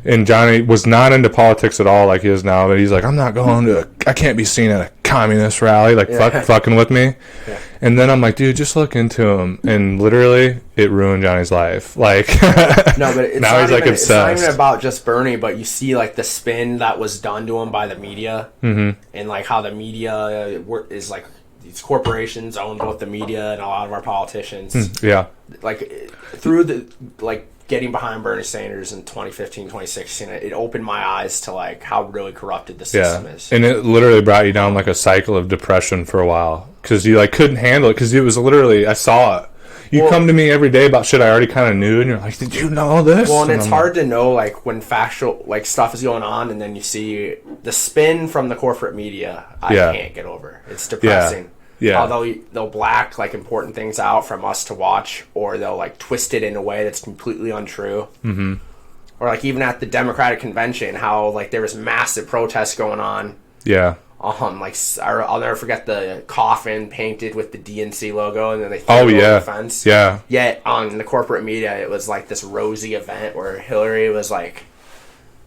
and Johnny was not into politics at all like he is now, but he's like, I'm not going to, I can't be seen at a communist rally, fucking with me. Yeah. And then I'm like, dude, just look into him. And literally, it ruined Johnny's life. No, but it's now he's obsessed. It's not even about just Bernie, but you see the spin that was done to him by the media, and how the media is these corporations own both the media and a lot of our politicians. Yeah, through the getting behind Bernie Sanders in 2015, 2016, it opened my eyes to how really corrupted the system is. And it literally brought you down a cycle of depression for a while because you couldn't handle it because it was literally, I saw it. You come to me every day about shit I already kind of knew, and you're like, did you know this? Well, and it's hard to know, like, when factual, like, stuff is going on, and then you see the spin from the corporate media. I can't get over. It's depressing. Yeah. They'll black, like, important things out from us to watch, or they'll, like, twist it in a way that's completely untrue. Mm-hmm. Or, like, even at the Democratic convention, how, like, there was massive protests going on. Yeah. Like, I'll never forget the coffin painted with the DNC logo, and then they threw it over the fence. Yeah. Yet on the corporate media, it was like this rosy event where Hillary was like,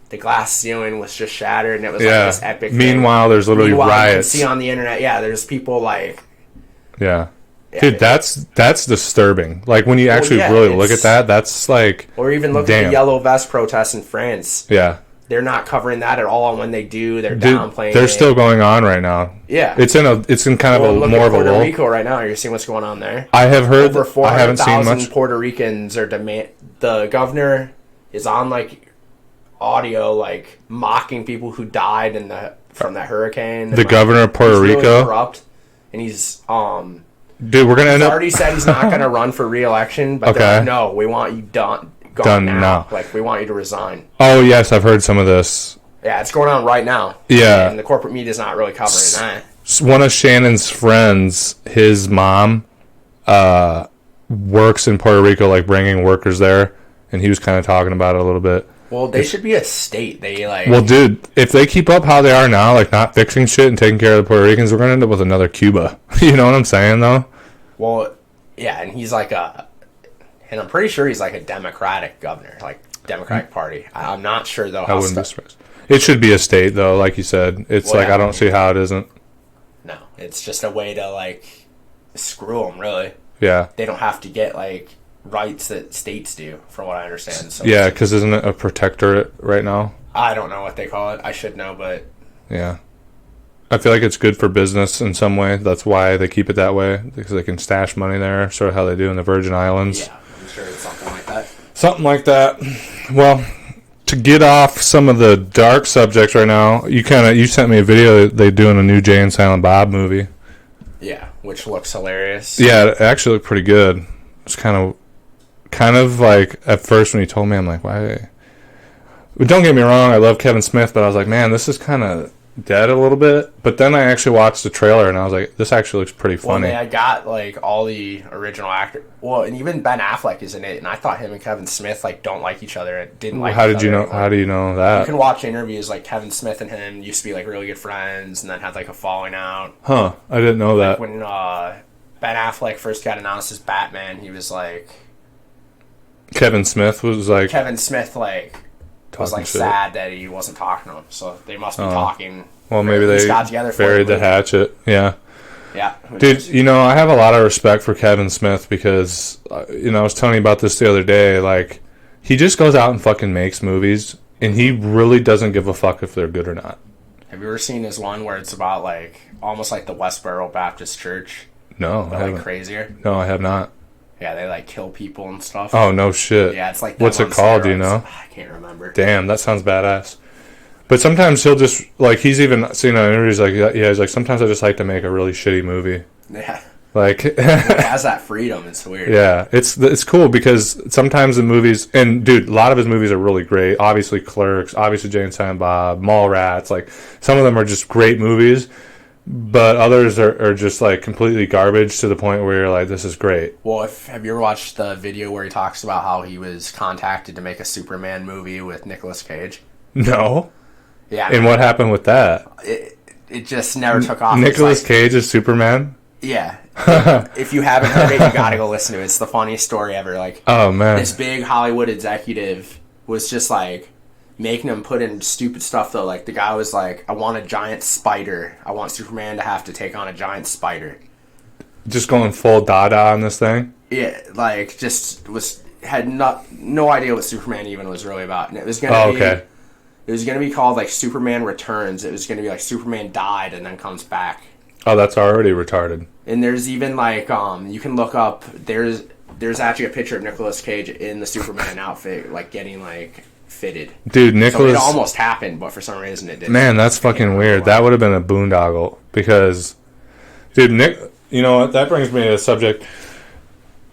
the glass ceiling was just shattered, and it was like this epic. Meanwhile, there's literally riots. You can see on the internet, there's people like, dude, that's disturbing. Like when you actually really look at that, that's like, or even look at the yellow vest protests in France. Yeah. They're not covering that at all, and when they do, they're downplaying. They're still going on right now. Yeah, it's in kind of a more of a lull. Puerto Rico right now. You're seeing what's going on there. I have heard over 400,000 Puerto Ricans are demand. The governor is on like audio, like mocking people who died from that hurricane. The governor of Puerto Rico, really corrupt, and he's dude, we're gonna end up. Already said he's not gonna run for re-election, but they're like, no, we want you done now. Like, we want you to resign. Oh, yes, I've heard some of this. Yeah, it's going on right now. Yeah. And the corporate media is not really covering that. One of Shannon's friends, his mom, works in Puerto Rico, like, bringing workers there, and he was kind of talking about it a little bit. Well, they should be a state. Well, dude, if they keep up how they are now, like, not fixing shit and taking care of the Puerto Ricans, we're going to end up with another Cuba. You know what I'm saying, though? Well, yeah, and he's like and I'm pretty sure he's like a Democratic governor, like Democratic Party. I'm not sure though. I wouldn't be surprised. It should be a state though, like you said. It's I don't see how it isn't. No, it's just a way to like screw them, really. Yeah. They don't have to get like rights that states do, from what I understand. So yeah, because isn't it a protectorate right now? I don't know what they call it. I should know, but yeah. I feel like it's good for business in some way. That's why they keep it that way, because they can stash money there, sort of how they do in the Virgin Islands. Yeah, I'm sure it's something like that. Something like that. Well, to get off some of the dark subjects right now, you sent me a video that they're doing a new Jay and Silent Bob movie. Yeah, which looks hilarious. Yeah, it actually looked pretty good. It's kind of like, at first when you told me, I'm like, why? But don't get me wrong, I love Kevin Smith, but I was like, man, this is kind of dead a little bit. But then I actually watched the trailer and I was like, this actually looks pretty funny. Well, I got like all the original actors. Well, and even Ben Affleck is in it, and I thought him and Kevin Smith like don't like each other and didn't like how each did you other know anymore. How do you know that? You can watch interviews like Kevin Smith and him used to be like really good friends and then had like a falling out. Huh, I didn't know that. When Ben Affleck first got announced as Batman, he was like, Kevin Smith was like sad that he wasn't talking to him, so they must be talking. Well, maybe they got together buried the hatchet. Yeah. Yeah. Dude, I have a lot of respect for Kevin Smith because, I was telling you about this the other day. Like, he just goes out and fucking makes movies, and he really doesn't give a fuck if they're good or not. Have you ever seen his one where it's about, like, almost like the Westboro Baptist Church? No, but, like, crazier? No, I have not. Yeah, they, like, kill people and stuff. Oh, no shit. Yeah, it's like... What's it called, do you know? I can't remember. Damn, that sounds badass. But sometimes he'll just, like, he's even seen on interviews, like, yeah, he's like, sometimes I just like to make a really shitty movie. Yeah. Like... it has that freedom, it's weird. Yeah, it's cool because sometimes the movies, and dude, a lot of his movies are really great. Obviously Clerks, obviously Jay and Silent Bob, Mallrats, like, some of them are just great movies, but others are just, like, completely garbage to the point where you're like, this is great. Well, have you ever watched the video where he talks about how he was contacted to make a Superman movie with Nicolas Cage? No. Yeah. And what happened with that? It just never took off. Nicolas Cage is Superman? Yeah. If you haven't heard it, you gotta go listen to it. It's the funniest story ever. Like, oh man, this big Hollywood executive was just like making him put in stupid stuff though. Like, the guy was like, I want a giant spider. I want Superman to have to take on a giant spider. Just going full Dada on this thing? Yeah, like, had no idea what Superman even was really about. And it was gonna be... okay. It was going to be called, like, Superman Returns. It was going to be, like, Superman died and then comes back. Oh, that's already retarded. And there's even, like, you can look up, there's actually a picture of Nicolas Cage in the Superman outfit, like, getting, like, fitted. Dude, Nicolas... So it almost happened, but for some reason it didn't. Man, that's fucking weird. That would have been a boondoggle because... Dude, you know what? That brings me to the subject.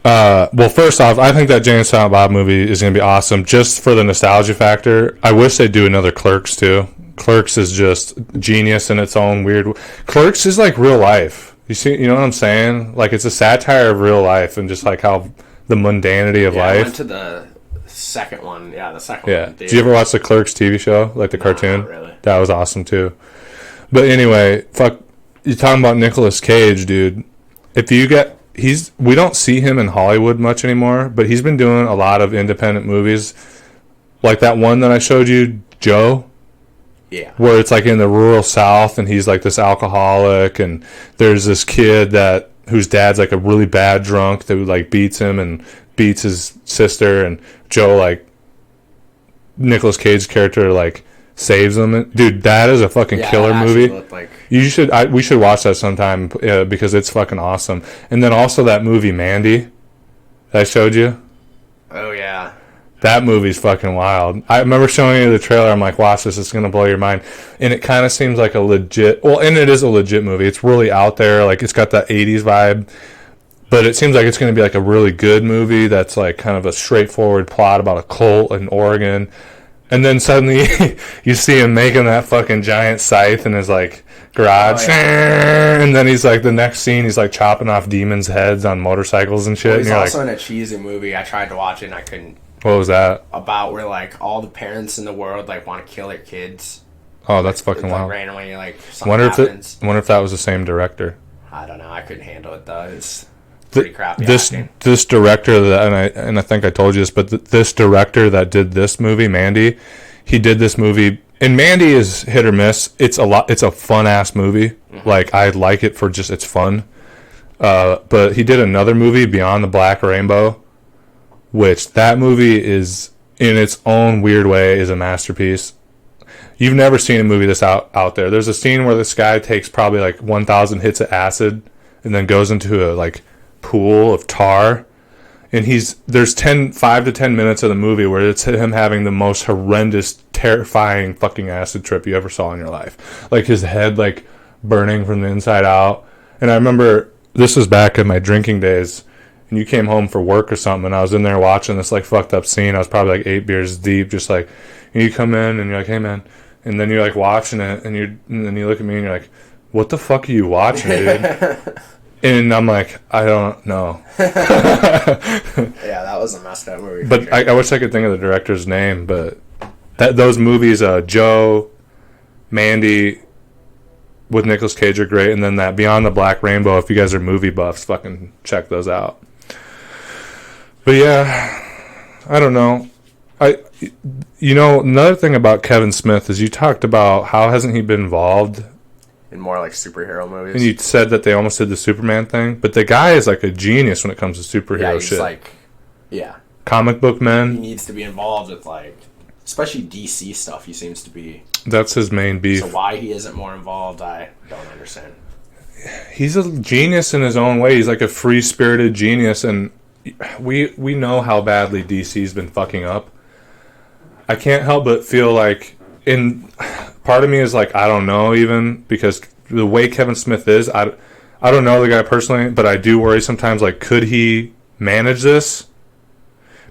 Well, first off, I think that Jay and Silent Bob movie is going to be awesome just for the nostalgia factor. I wish they'd do another Clerks, too. Clerks is just genius in its own weird... Clerks is like real life. You know what I'm saying? Like, it's a satire of real life and just like how the mundanity of life. I went to the second one. Yeah, the second one. Did you ever watch the Clerks TV show? Like the cartoon? Not really. That was awesome, too. But anyway, you're talking about Nicolas Cage, dude. If you get... we don't see him in Hollywood much anymore, but he's been doing a lot of independent movies. Like that one that I showed you, Joe. Yeah. Where it's like in the rural South and he's like this alcoholic and there's this kid whose dad's like a really bad drunk that like beats him and beats his sister, and Joe, like Nicolas Cage's character, like saves him. Dude, that is a fucking killer movie. We should watch that sometime because it's fucking awesome. And then also that movie Mandy that I showed you. Oh yeah. That movie's fucking wild. I remember showing you the trailer. I'm like, watch this. It's going to blow your mind. And it kind of seems like a legit... Well, and it is a legit movie. It's really out there. Like, it's got that 80s vibe. But it seems like it's going to be like a really good movie that's like kind of a straightforward plot about a cult in Oregon. And then suddenly you see him making that fucking giant scythe in his like garage. Oh, yeah. And then he's like, the next scene, he's like chopping off demons' heads on motorcycles and shit. Well, he's and also in a cheesy movie. I tried to watch it and I couldn't. What was that? About where like all the parents in the world like want to kill their kids. Oh, that's fucking wild. Randomly, like something happens. Wonder if that was the same director. I don't know. I couldn't handle it though. It's pretty crappy. This director and I think I told you this, but this director that did this movie, Mandy, he did this movie. And Mandy is hit or miss. It's a fun ass movie. Mm-hmm. Like I like it for just it's fun. But he did another movie, Beyond the Black Rainbow, which that movie is in its own weird way is a masterpiece. You've never seen a movie this out there. There's a scene where this guy takes probably like 1,000 hits of acid and then goes into a like pool of tar. And there's 5 to 10 minutes of the movie where it's him having the most horrendous, terrifying fucking acid trip you ever saw in your life. Like his head like burning from the inside out. And I remember this was back in my drinking days. And you came home for work or something, and I was in there watching this like fucked up scene. I was probably like 8 beers deep, just like, and you come in and you're like, hey man, and then you're like watching it, and then you look at me and you're like, what the fuck are you watching, dude? And I'm like, I don't know. Yeah, that was a messed up movie. But sure. I wish I could think of the director's name, but those movies, Joe, Mandy, with Nicolas Cage are great, and then that Beyond the Black Rainbow, if you guys are movie buffs, fucking check those out. But yeah, I don't know. Another thing about Kevin Smith is you talked about how hasn't he been involved in more like superhero movies, and you said that they almost did the Superman thing, but the guy is like a genius when it comes to superhero shit. Like, yeah, comic book man. He needs to be involved with like, especially DC stuff. He seems to be. That's his main beef. So why he isn't more involved, I don't understand. He's a genius in his own way. He's like a free-spirited genius, and we know how badly DC's been fucking up. I can't help but feel like, part of me is like, I don't know even, because the way Kevin Smith is, I don't know the guy personally, but I do worry sometimes, like, could he manage this?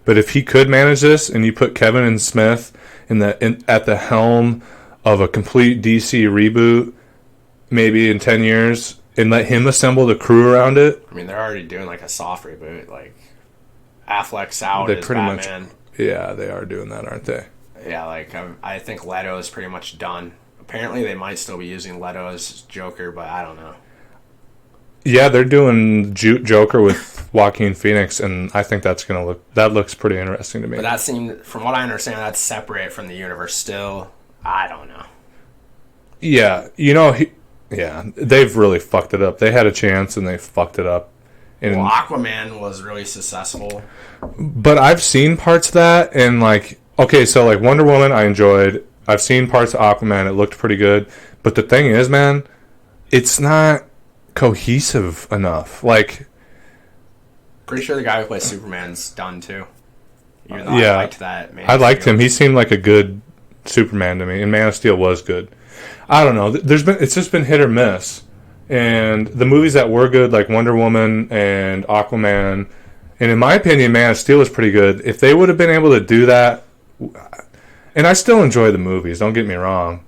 But if he could manage this, and you put Kevin and Smith at the helm of a complete DC reboot, maybe in 10 years, and let him assemble the crew around it. I mean, they're already doing like a soft reboot. Like, Affleck's out as Batman. Yeah, they are doing that, aren't they? Yeah, like, I think Leto is pretty much done. Apparently, they might still be using Leto as Joker, but I don't know. Yeah, they're doing Joker with Joaquin Phoenix, and I think that looks pretty interesting to me. But that seemed, from what I understand, that's separate from the universe still. I don't know. Yeah, they've really fucked it up. They had a chance, and they fucked it up. And Aquaman was really successful. But I've seen parts of that, and like, okay, so like Wonder Woman I enjoyed. I've seen parts of Aquaman. It looked pretty good. But the thing is, man, it's not cohesive enough. Like, pretty sure the guy who plays Superman's done too. Even though I liked that. I liked him. He seemed like a good Superman to me, and Man of Steel was good. I don't know. It's just been hit or miss. And the movies that were good, like Wonder Woman and Aquaman And in my opinion, Man of Steel was pretty good. If they would have been able to do that, and I still enjoy the movies, don't get me wrong,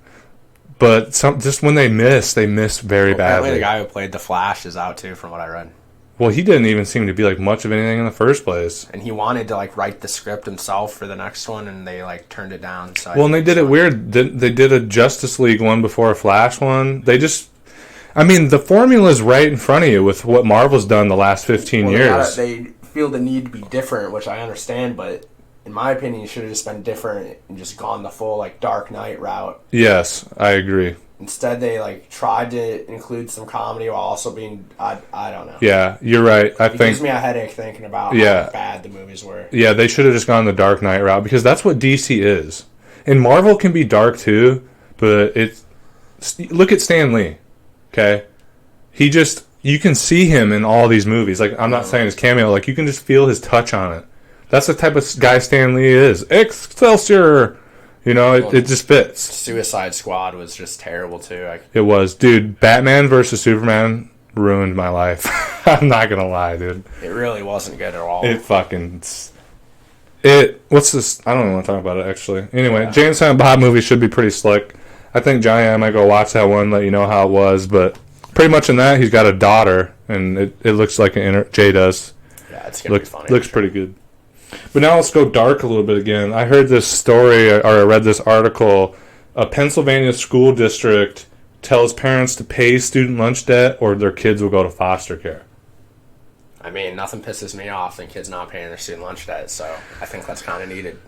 but just when they miss very badly. The guy who played the Flash is out too, from what I read. Well, he didn't even seem to be like much of anything in the first place. And he wanted to like write the script himself for the next one, and they like turned it down. So and they did it weird. They did a Justice League one before a Flash one. The formula's right in front of you with what Marvel's done the last 15 years. They feel the need to be different, which I understand, but in my opinion, you should have just been different and just gone the full like Dark Knight route. Yes, I agree. Instead, they like tried to include some comedy while also being I don't know. Yeah, you're right. It gives me a headache thinking about how bad the movies were. Yeah, they should have just gone the Dark Knight route because that's what DC is. And Marvel can be dark too, but look at Stan Lee. Okay, you can see him in all these movies. Like, I'm not saying his cameo, like you can just feel his touch on it. That's the type of guy Stan Lee is. Excelsior. It just fits. Suicide Squad was just terrible, too. It was. Dude, Batman versus Superman ruined my life. I'm not going to lie, dude. It really wasn't good at all. What's this? I don't even want to talk about it, actually. Anyway, Jay and Silent Bob movie should be pretty slick. I think Johnny and I might go watch that one, let you know how it was. But pretty much in that, he's got a daughter, and it looks like Jay does. Yeah, it's going to be funny. Looks pretty good. But now let's go dark a little bit again. I heard this story, or I read this article. A Pennsylvania school district tells parents to pay student lunch debt or their kids will go to foster care. I mean, nothing pisses me off than kids not paying their student lunch debt, so I think that's kind of needed.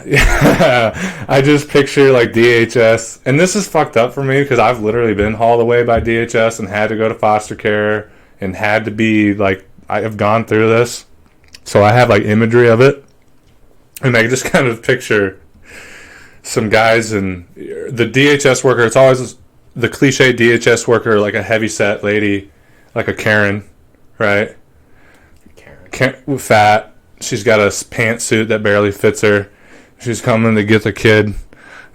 Yeah, I just picture like DHS, and this is fucked up for me because I've literally been hauled away by DHS and had to go to foster care and had to be like, I have gone through this. So I have like imagery of it, and I just kind of picture some guys and the DHS worker. It's always the cliche DHS worker, like a heavy-set lady, like a Karen, right? Karen, fat. She's got a pantsuit that barely fits her. She's coming to get the kid,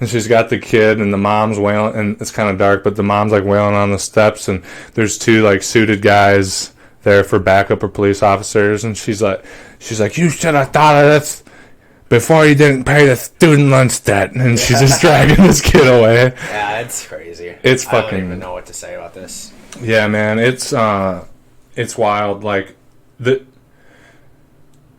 and she's got the kid, and the mom's wailing, and it's kind of dark, but the mom's like wailing on the steps, and there's two like suited guys there for backup or police officers, and she's like, you should have thought of this before you didn't pay the student lunch debt, and she's just dragging this kid away. Yeah, it's crazy. It's fucking. I don't even know what to say about this. Yeah, man, it's wild. Like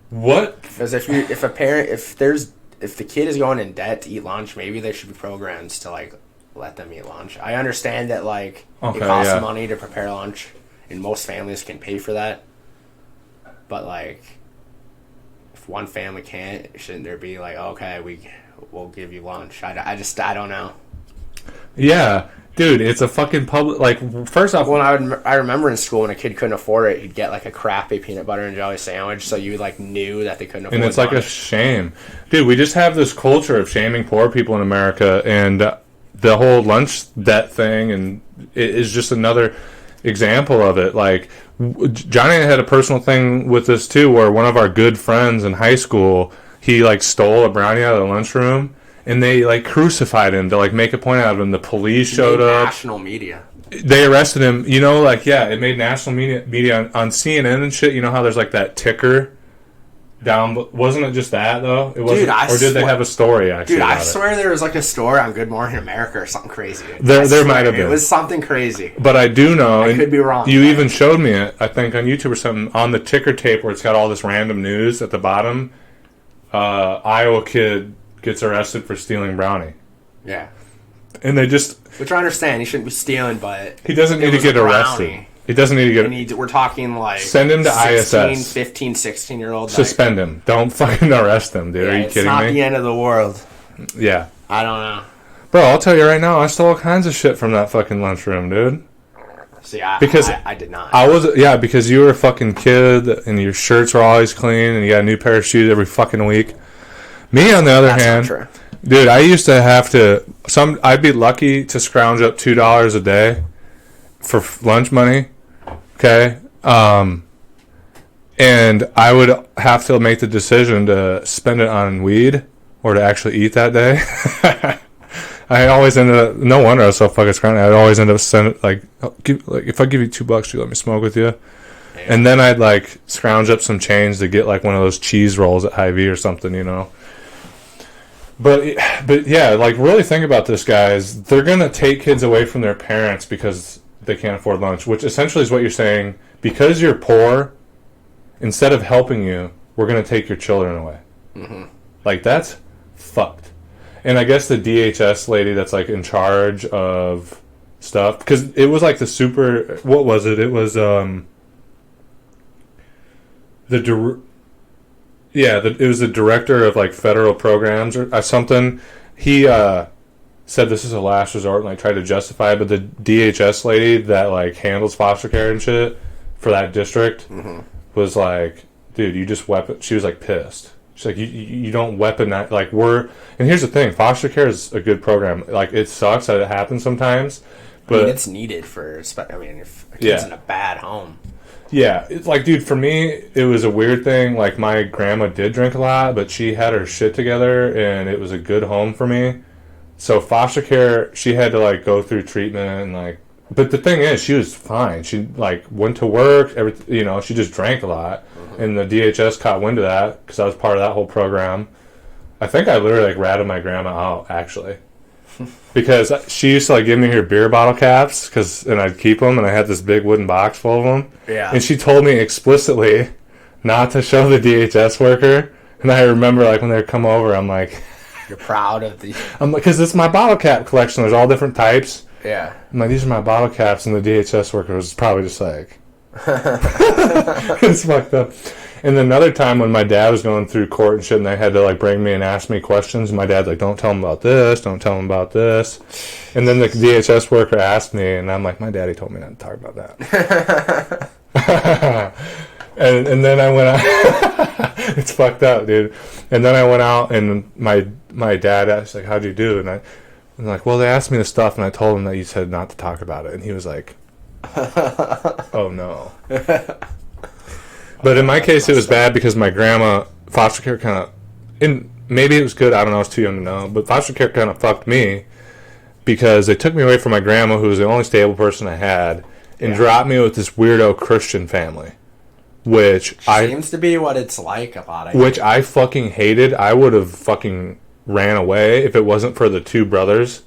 what? Because if the kid is going in debt to eat lunch, maybe they should be programmed to like let them eat lunch. I understand that like it costs money to prepare lunch. And most families can pay for that. But, like, if one family can't, shouldn't there be, like, okay, we'll give you lunch? I don't know. Yeah. Dude, it's a fucking public... Like, first off... When I remember in school when a kid couldn't afford it, he'd get, like, a crappy peanut butter and jelly sandwich, so you, like, knew that they couldn't afford it. And it's like a shame. Dude, we just have this culture of shaming poor people in America, and the whole lunch debt thing, and it is just another... example of it. Like, Johnny had a personal thing with this too, where one of our good friends in high school, he like stole a brownie out of the lunchroom, and they like crucified him to like make a point out of him. The police showed up. National media. They arrested him. It made national media on CNN and shit. You know how there's like that ticker down, wasn't it just that though? It wasn't, or did they have a story actually? Dude, I swear there was like a story on Good Morning America or something crazy. There might have been. It was something crazy. But I do know, I could be wrong. You even showed me it, I think, on YouTube or something, on the ticker tape where it's got all this random news at the bottom. Iowa kid gets arrested for stealing brownie. Yeah. And they just... Which I understand, he shouldn't be stealing, but... He doesn't need to get arrested. He doesn't need to get... We're talking like... Send him to 16, ISS. 15, 16-year-old. Suspend him. Don't fucking arrest him, dude. Yeah, Are you kidding me? It's not the end of the world. Yeah. I don't know. Bro, I'll tell you right now, I stole all kinds of shit from that fucking lunchroom, dude. See, because I did not. Because you were a fucking kid, and your shirts were always clean, and you got a new pair of shoes every fucking week. Me, on the other hand... Not true. Dude, I used to have to... I'd be lucky to scrounge up $2 a day for lunch money. Okay? And I would have to make the decision to spend it on weed or to actually eat that day. I always ended up... No wonder I was so fucking scrounging. I'd always end up sending... if I give you $2, you let me smoke with you. And then I'd like scrounge up some change to get like one of those cheese rolls at Hy-Vee or something, you know. But yeah, like really think about this, guys. They're gonna take kids away from their parents because they can't afford lunch, which essentially is what you're saying. Because you're poor, instead of helping you, we're gonna take your children away. Mm-hmm. Like that's fucked. And I guess the DHS lady that's like in charge of stuff, because it was like the super. What was it? It was it was the director of like federal programs or something. He said this is a last resort and like tried to justify it, but the DHS lady that like handles foster care and shit for that district was like, dude, you just she was like pissed. She's like, you don't weaponize, like and here's the thing, foster care is a good program. Like it sucks that it happens sometimes, but I mean, it's needed if a kid's in a bad home. Yeah, it's like, dude, for me, it was a weird thing. Like, my grandma did drink a lot, but she had her shit together, and it was a good home for me. So, foster care, she had to, like, go through treatment, and, like... But the thing is, she was fine. She, like, went to work, she just drank a lot. Mm-hmm. And the DHS caught wind of that, because I was part of that whole program. I think I literally, like, ratted my grandma out, actually. Because she used to like give me her beer bottle caps, and I'd keep them, and I had this big wooden box full of them. Yeah. And she told me explicitly not to show the DHS worker. And I remember like when they'd come over, I'm like, "You're proud of the." I'm like, because it's my bottle cap collection. There's all different types. Yeah. I'm like, these are my bottle caps, and the DHS worker was probably just like, it's fucked up. And then another time when my dad was going through court and shit, and they had to like bring me and ask me questions, and my dad's like, don't tell him about this, don't tell him about this. And then the DHS worker asked me, and I'm like, my daddy told me not to talk about that. and then I went out. It's fucked up, dude. And then I went out, and my dad asked, like, how'd you do? And I'm like, well, they asked me this stuff, and I told them that you said not to talk about it. And he was like, oh, no. But in my case, it was bad because my grandma, foster care kind of, and maybe it was good, I don't know, I was too young to know, but foster care kind of fucked me because they took me away from my grandma, who was the only stable person I had, and dropped me with this weirdo Christian family, which seems to be what it's like a lot. Which I fucking hated. I would have fucking ran away if it wasn't for the two brothers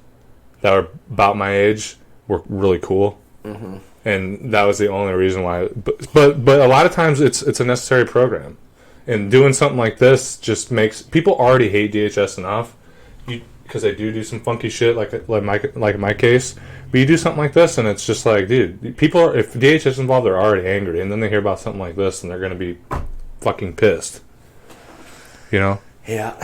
that were about my age, were really cool. Mm-hmm. And that was the only reason why. But a lot of times it's a necessary program. And doing something like this just makes... People already hate DHS enough because they do some funky shit like in my case. But you do something like this and it's just like, dude, people if DHS is involved, they're already angry. And then they hear about something like this and they're going to be fucking pissed. You know? Yeah.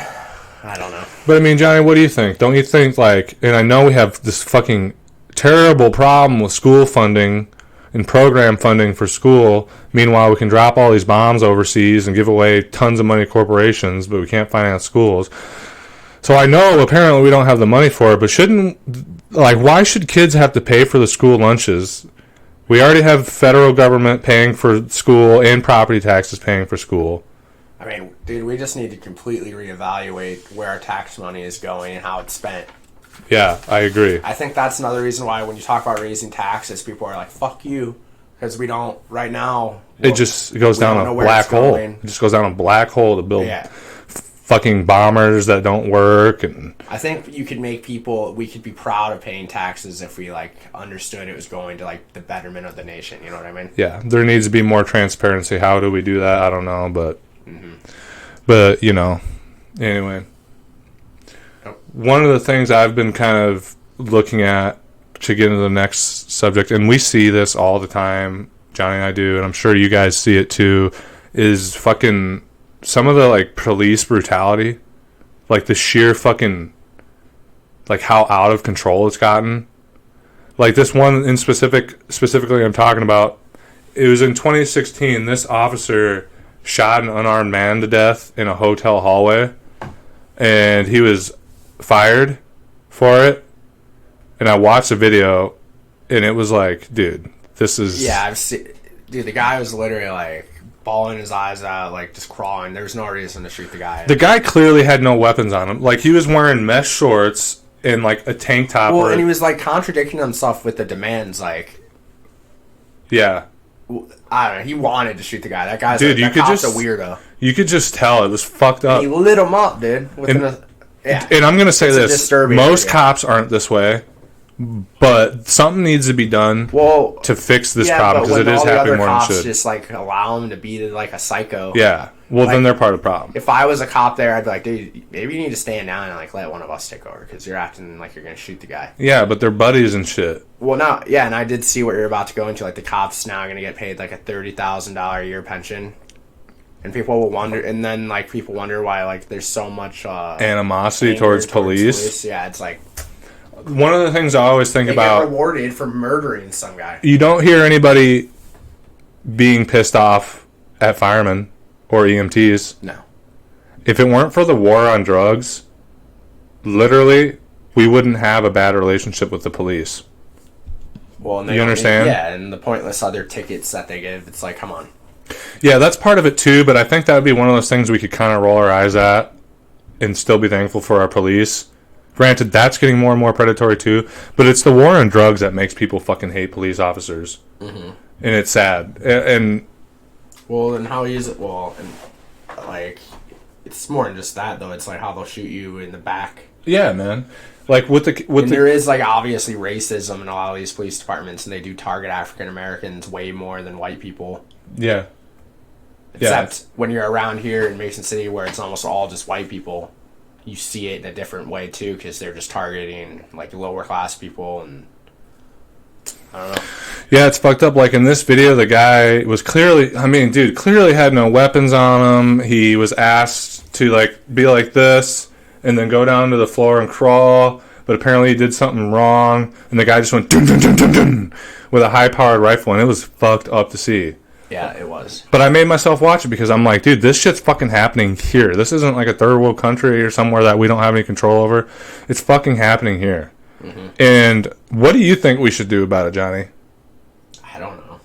I don't know. But I mean, Johnny, what do you think? Don't you think, like... And I know we have this fucking... terrible problem with school funding and program funding for school. Meanwhile, we can drop all these bombs overseas and give away tons of money to corporations, but we can't finance schools. So I know apparently we don't have the money for it, but why should kids have to pay for the school lunches? We already have federal government paying for school and property taxes paying for school. I mean, dude, we just need to completely reevaluate where our tax money is going and how it's spent. Yeah, I agree. I think that's another reason why when you talk about raising taxes, people are like, fuck you. Because we don't, right now... It just goes down a black hole. It just goes down a black hole to build fucking bombers that don't work. And I think we could be proud of paying taxes if we, like, understood it was going to, like, the betterment of the nation. You know what I mean? Yeah, there needs to be more transparency. How do we do that? I don't know, but... Mm-hmm. But, you know, anyway... One of the things I've been kind of looking at to get into the next subject, and we see this all the time, Johnny and I do, and I'm sure you guys see it too, is fucking some of the, like, police brutality. Like, the sheer fucking, like, how out of control it's gotten. Like, this one in specifically I'm talking about, it was in 2016, this officer shot an unarmed man to death in a hotel hallway, and he was fired for it, and I watched the video and it was like, dude, this is I've seen, dude, the guy was literally like bawling his eyes out, like just crawling. There was no reason to shoot the guy. The guy clearly had no weapons on him. Like, he was wearing mesh shorts and like a tank top. And he was like contradicting himself with the demands, like, yeah, I don't know. He wanted to shoot the guy. That guy's dude, that cop's a weirdo. You could just tell it was fucked up. And he lit him up, dude. And I'm gonna say this: most cops aren't this way, but something needs to be done to fix this problem because it is happening more than it should. Just like allow him to beat it like a psycho. Yeah. Well, then they're part of the problem. If I was a cop there, I'd be like, dude, maybe you need to stand down and like let one of us take over because you're acting like you're gonna shoot the guy. Yeah, but they're buddies and shit. Well, no, yeah, and I did see what you're about to go into. Like the cops now are gonna get paid like a $30,000 a year pension, and people will wonder, and then like people wonder why like there's so much animosity towards police. Yeah, it's like one of the things I always think about. Get rewarded for murdering some guy. You don't hear anybody being pissed off at firemen or EMTs. No. If it weren't for the war on drugs, literally, we wouldn't have a bad relationship with the police. Well, and you understand? And the pointless other tickets that they give, it's like, come on. Yeah, that's part of it too, but I think that would be one of those things we could kind of roll our eyes at and still be thankful for our police. Granted, that's getting more and more predatory too, but it's the war on drugs that makes people fucking hate police officers. Mm-hmm. And it's sad. And well, and how is it? Well, and like, it's more than just that though. It's like how they'll shoot you in the back. Yeah, man. Like there is like obviously racism in a lot of these police departments, and they do target African Americans way more than white people. Yeah. Except when you're around here in Mason City, where it's almost all just white people, you see it in a different way too, because they're just targeting like lower class people, and I don't know. Yeah, it's fucked up. Like in this video, the guy was clearly had no weapons on him. He was asked to like be like this and then go down to the floor and crawl, but apparently he did something wrong, and the guy just went dun dun dun dun dun with a high-powered rifle, and it was fucked up to see. Yeah, it was. But I made myself watch it because I'm like, dude, this shit's fucking happening here. This isn't like a third world country or somewhere that we don't have any control over. It's fucking happening here. Mm-hmm. And what do you think we should do about it, Johnny? I don't know.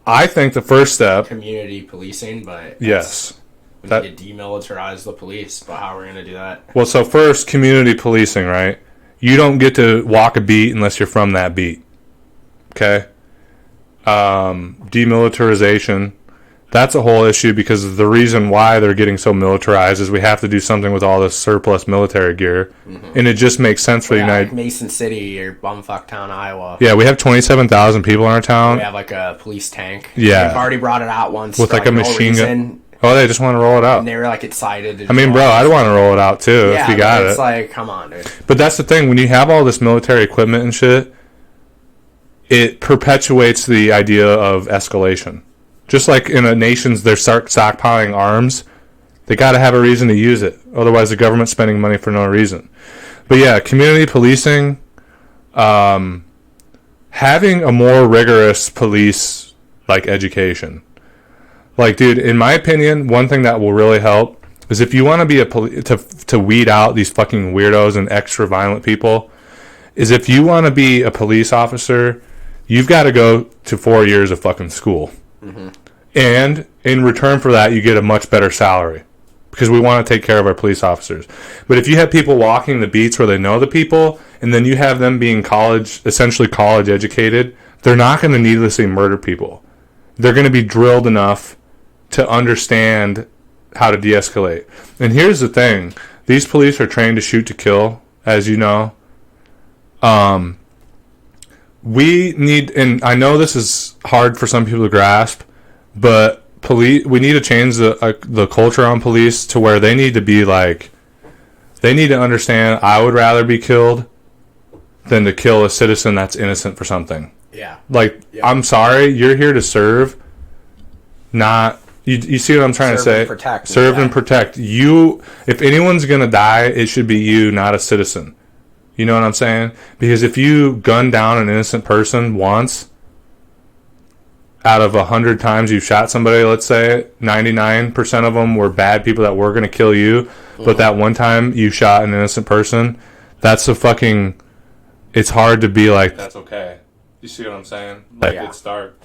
I think the first step... community policing, but... yes. We need to demilitarize the police, but how are we going to do that? Well, so first, community policing, right? You don't get to walk a beat unless you're from that beat. Okay? Demilitarization. That's a whole issue because the reason why they're getting so militarized is we have to do something with all this surplus military gear. Mm-hmm. And it just makes sense for the United... like Mason City or bumfuck town, Iowa. Yeah, we have 27,000 people in our town. We have like a police tank. Yeah. They've already brought it out once. With like a machine gun. Oh, they just want to roll it out. And they were like excited. I mean, bro, I'd want to roll it out too if you got it. It's like, come on, dude. But that's the thing. When you have all this military equipment and shit, it perpetuates the idea of escalation. Just like in a nation's, they're stockpiling arms, they got to have a reason to use it. Otherwise, the government's spending money for no reason. But yeah, community policing, having a more rigorous police like education. Like, dude, in my opinion, one thing that will really help is if you want to be to weed out these fucking weirdos and extra violent people, is if you want to be a police officer, you've got to go to 4 years of fucking school. Mm-hmm. And in return for that, you get a much better salary because we want to take care of our police officers. But if you have people walking the beats where they know the people, and then you have them being essentially college educated, they're not going to needlessly murder people. They're going to be drilled enough to understand how to de-escalate. And here's the thing. These police are trained to shoot to kill, as you know. We need, and I know this is hard for some people to grasp, but we need to change the culture on police to where they need to be like, they need to understand I would rather be killed than to kill a citizen that's innocent for something. Yeah. Like, yeah. I'm sorry, you're here to serve, not... You see what I'm trying to say? And protect. Serve and protect. You, if anyone's going to die, it should be you, not a citizen. You know what I'm saying? Because if you gun down an innocent person once, out of 100 times you've shot somebody, let's say, 99% of them were bad people that were going to kill you, but that one time you shot an innocent person, that's a fucking... It's hard to be like... That's okay. You see what I'm saying? Like, it's dark.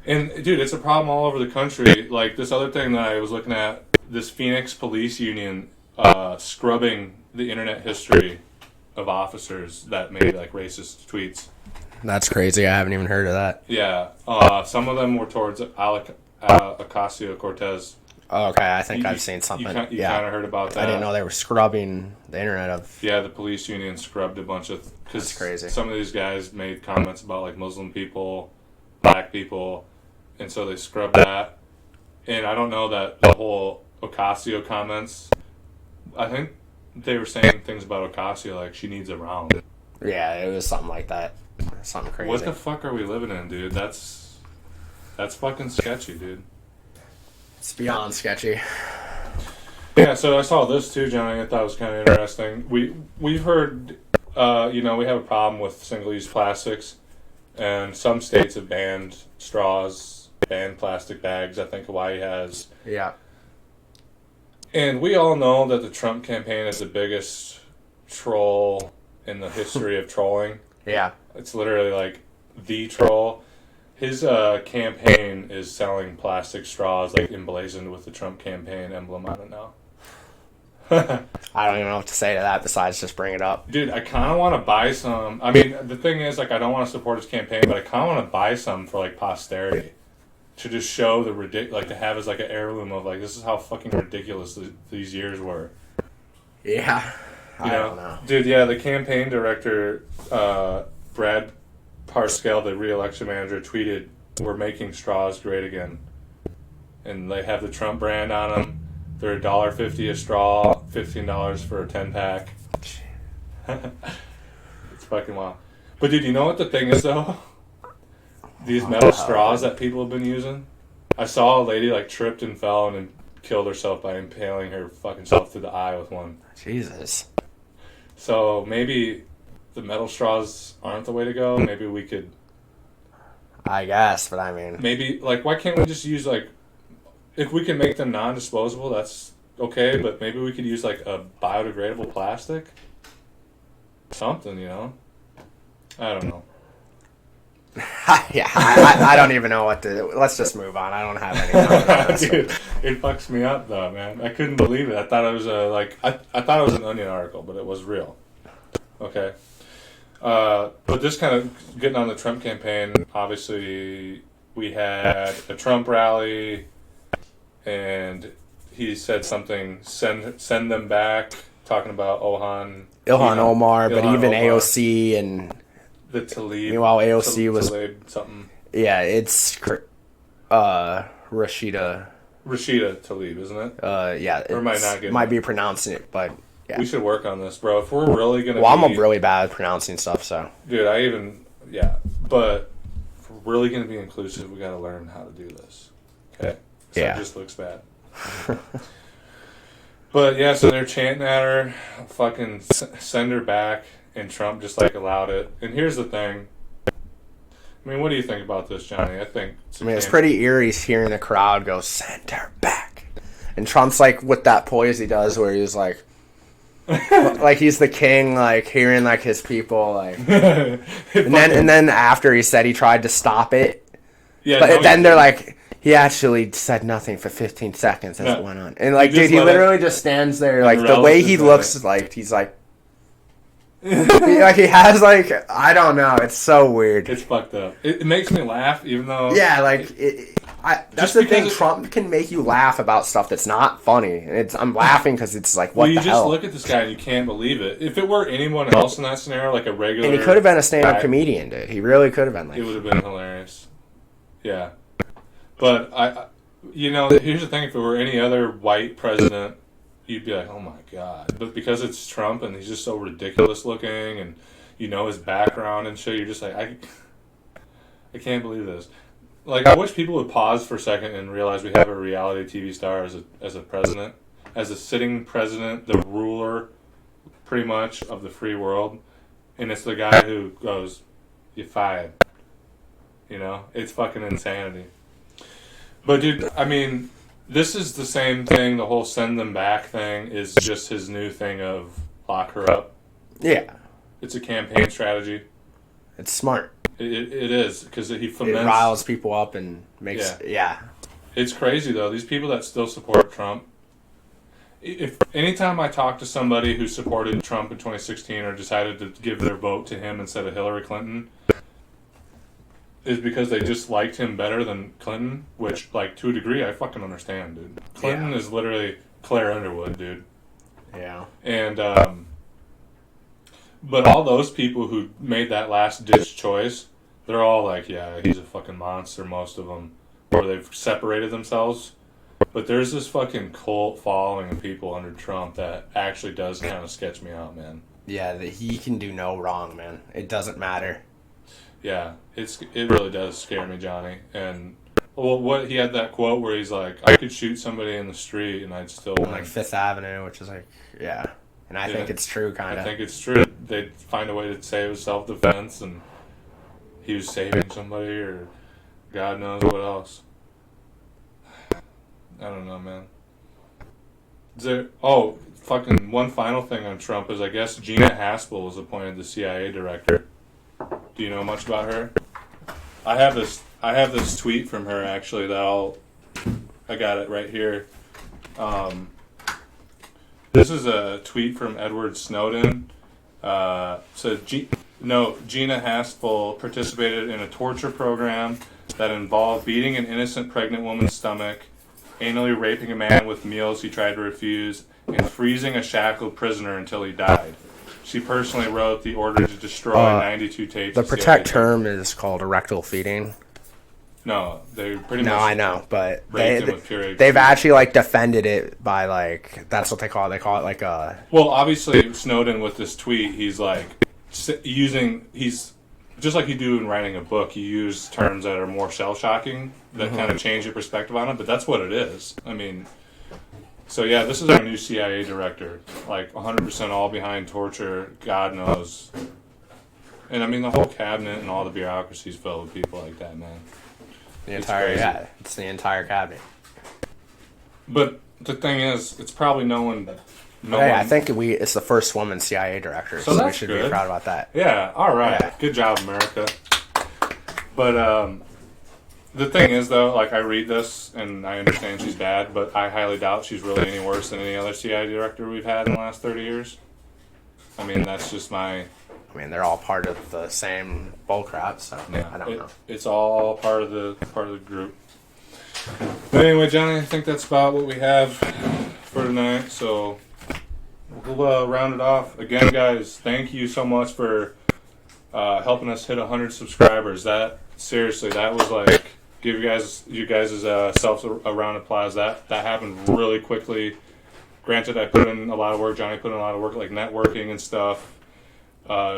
And, dude, it's a problem all over the country. Like, this other thing that I was looking at, this Phoenix Police Union scrubbing the internet history of officers that made, like, racist tweets. That's crazy. I haven't even heard of that. Yeah. Some of them were towards Ocasio-Cortez. Oh, okay, I think I've seen something. You kind of heard about that. I didn't know they were scrubbing the internet of... Yeah, the police union scrubbed a bunch of... That's crazy. Some of these guys made comments about, like, Muslim people, black people, and so they scrubbed that. And I don't know that the whole Ocasio comments... I think they were saying things about Ocasio, like, she needs a round. Yeah, it was something like that. Something crazy. What the fuck are we living in, dude? That's fucking sketchy, dude. It's beyond sketchy. Yeah, so I saw this too, Johnny. I thought it was kind of interesting. We've heard, we have a problem with single-use plastics, and some states have banned straws, banned plastic bags. I think Hawaii has. Yeah. And we all know that the Trump campaign is the biggest troll in the history of trolling. Yeah. It's literally like the troll. His campaign is selling plastic straws, like emblazoned with the Trump campaign emblem on it now. I don't even know what to say to that besides just bring it up. Dude, I kind of want to buy some. I mean, the thing is, like, I don't want to support his campaign, but I kind of want to buy some for, like, posterity. To just show the like, to have as, like, an heirloom of, like, this is how fucking ridiculous these years were. Yeah. I don't know. Dude, yeah, the campaign director, Brad Parscale, the re-election manager, tweeted, "We're making straws great again." And they have the Trump brand on them. They're $1.50 a straw, $15 for a 10-pack. It's fucking wild. But dude, you know what the thing is, though? These metal straws that people have been using. I saw a lady, like, tripped and fell and killed herself by impaling her fucking self through the eye with one. Jesus. So maybe the metal straws aren't the way to go. Maybe we could... I guess, but I mean... Maybe, like, why can't we just use, like... If we can make them non-disposable, that's okay, but maybe we could use, like, a biodegradable plastic? Something, you know? I don't know. Yeah, I don't even know what to... Let's just move on. I don't have any... Dude, it fucks me up, though, man. I couldn't believe it. I thought it was I thought it was an Onion article, but it was real. Okay. But this kind of... Getting on the Trump campaign, obviously, we had a Trump rally... And he said something, send them back, talking about Ilhan Omar, but even Omar. AOC and... The Tlaib. Meanwhile, AOC was... Tlaib something. Yeah, it's Rashida. Rashida Tlaib, isn't it? Yeah. Or am I not getting might be pronouncing it, but... Yeah. We should work on this, bro. If we're really going to I'm really bad at pronouncing stuff, so... Dude, Yeah, but if we're really going to be inclusive, we got to learn how to do this. Okay? So yeah. It just looks bad. But yeah, so they're chanting at her, fucking send her back, and Trump just like allowed it. And here's the thing. I mean, what do you think about this, Johnny? It's pretty eerie hearing the crowd go, send her back. And Trump's like with that poise he does where he's like, like he's the king, like hearing like his people, like. and then after he said he tried to stop it. Yeah. But then they're like. He actually said nothing for 15 seconds as it went on. And, like, dude, he literally just stands there. Like, the way he looks, like, he's like... like, he has, like... I don't know. It's so weird. It's fucked up. It makes me laugh, even though... Yeah, like... that's the thing. Trump can make you laugh about stuff that's not funny. And I'm laughing because it's like, what the hell? Well, you just look at this guy and you can't believe it. If it were anyone else in that scenario, like a regular... And he could have been a stand-up comedian, dude. He really could have been. Like, it would have been hilarious. Yeah. But, here's the thing. If it were any other white president, you'd be like, oh, my God. But because it's Trump and he's just so ridiculous looking and you know his background and shit, you're just like, I can't believe this. Like, I wish people would pause for a second and realize we have a reality TV star as a president, as a sitting president, the ruler, pretty much, of the free world. And it's the guy who goes, you're fired. You know? It's fucking insanity. But, dude, I mean, this is the same thing. The whole send them back thing is just his new thing of lock her up. Yeah. It's a campaign strategy. It's smart. It is, because he foments... It riles people up and makes... Yeah. It's crazy, though. These people that still support Trump... Anytime I talk to somebody who supported Trump in 2016 or decided to give their vote to him instead of Hillary Clinton, is because they just liked him better than Clinton, which, like, to a degree, I fucking understand, dude. Clinton is literally Claire Underwood, dude. Yeah. And, but all those people who made that last-ditch choice, they're all like, yeah, he's a fucking monster, most of them. Or they've separated themselves. But there's this fucking cult following of people under Trump that actually does kind of sketch me out, man. Yeah, that he can do no wrong, man. It doesn't matter. Yeah, it really does scare me, Johnny. And what he had that quote where he's like, I could shoot somebody in the street and I'd still win. Like Fifth Avenue, which is like, yeah. And I think it's true, kind of. I think it's true. They'd find a way to say it was self-defense and he was saving somebody or God knows what else. I don't know, man. Fucking one final thing on Trump is I guess Gina Haspel was appointed the CIA director. Do you know much about her? I have this tweet from her actually that I got it right here. This is a tweet from Edward Snowden. So Gina Haspel participated in a torture program that involved beating an innocent pregnant woman's stomach, anally raping a man with meals he tried to refuse, and freezing a shackled prisoner until he died. She personally wrote the order to destroy 92 tapes. The protect term is called erectile feeding. No, they pretty much. No, I know, but they've actually like defended it by like that's what they call it. They call it like a. Well, obviously Snowden with this tweet, he's like he's just like you do in writing a book. You use terms that are more shell shocking that kind of change your perspective on it. But that's what it is. I mean, so yeah, this is our new CIA director. Like 100% all behind torture. God knows. And I mean the whole cabinet and all the bureaucracy is filled with people like that, man. It's the entire cabinet. But the thing is, it's probably no one. I think it's the first woman CIA director, so we should be proud about that. Yeah, all right. Yeah. Good job, America. But the thing is, though, like I read this and I understand she's bad, but I highly doubt she's really any worse than any other CIA director we've had in the last 30 years. I mean, that's just my. I mean, they're all part of the same bullcrap, so yeah, I don't know. It's all part of the group. But anyway, Johnny, I think that's about what we have for tonight. So we'll round it off. Again, guys, thank you so much for helping us hit 100 subscribers. That was like give you guys' selves a round of applause. That happened really quickly. Granted, I put in a lot of work. Johnny put in a lot of work, like networking and stuff.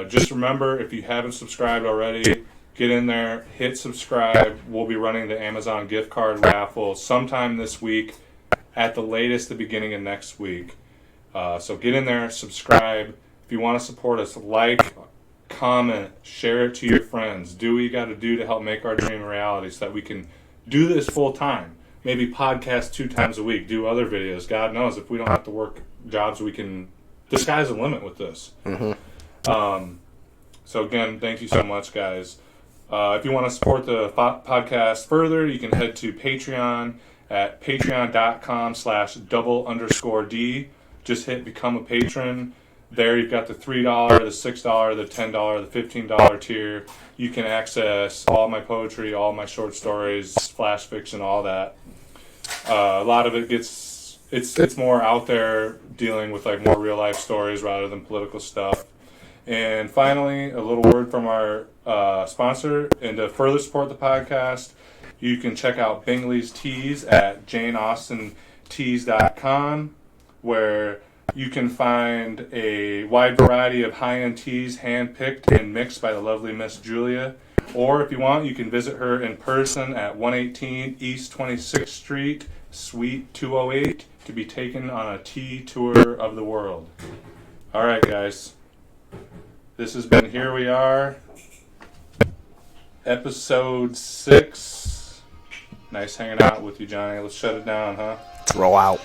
Just remember, if you haven't subscribed already, get in there, hit subscribe. We'll be running the Amazon gift card raffle sometime this week, at the latest, the beginning of next week. So get in there, subscribe. If you want to support us, like, comment, share it to your friends. Do what you got to do to help make our dream a reality so that we can do this full time. Maybe podcast 2 times a week, do other videos. God knows, if we don't have to work jobs, we can. The sky's the limit with this. Mm-hmm. So again, thank you so much, guys. If you want to support the podcast further, you can head to Patreon at patreon.com/double_D. Just hit become a patron. There you've got the $3, the $6, the $10, the $15 tier. You can access all my poetry, all my short stories, flash fiction, all that. A lot of it it's more out there dealing with like more real life stories rather than political stuff. And finally, a little word from our sponsor. And to further support the podcast, you can check out Bingley's Teas at janeaustinteas.com, where you can find a wide variety of high-end teas hand-picked and mixed by the lovely Miss Julia. Or if you want, you can visit her in person at 118 East 26th Street, Suite 208, to be taken on a tea tour of the world. All right, guys. This has been Here We Are, episode 6. Nice hanging out with you, Johnny. Let's shut it down, huh? Let's roll out.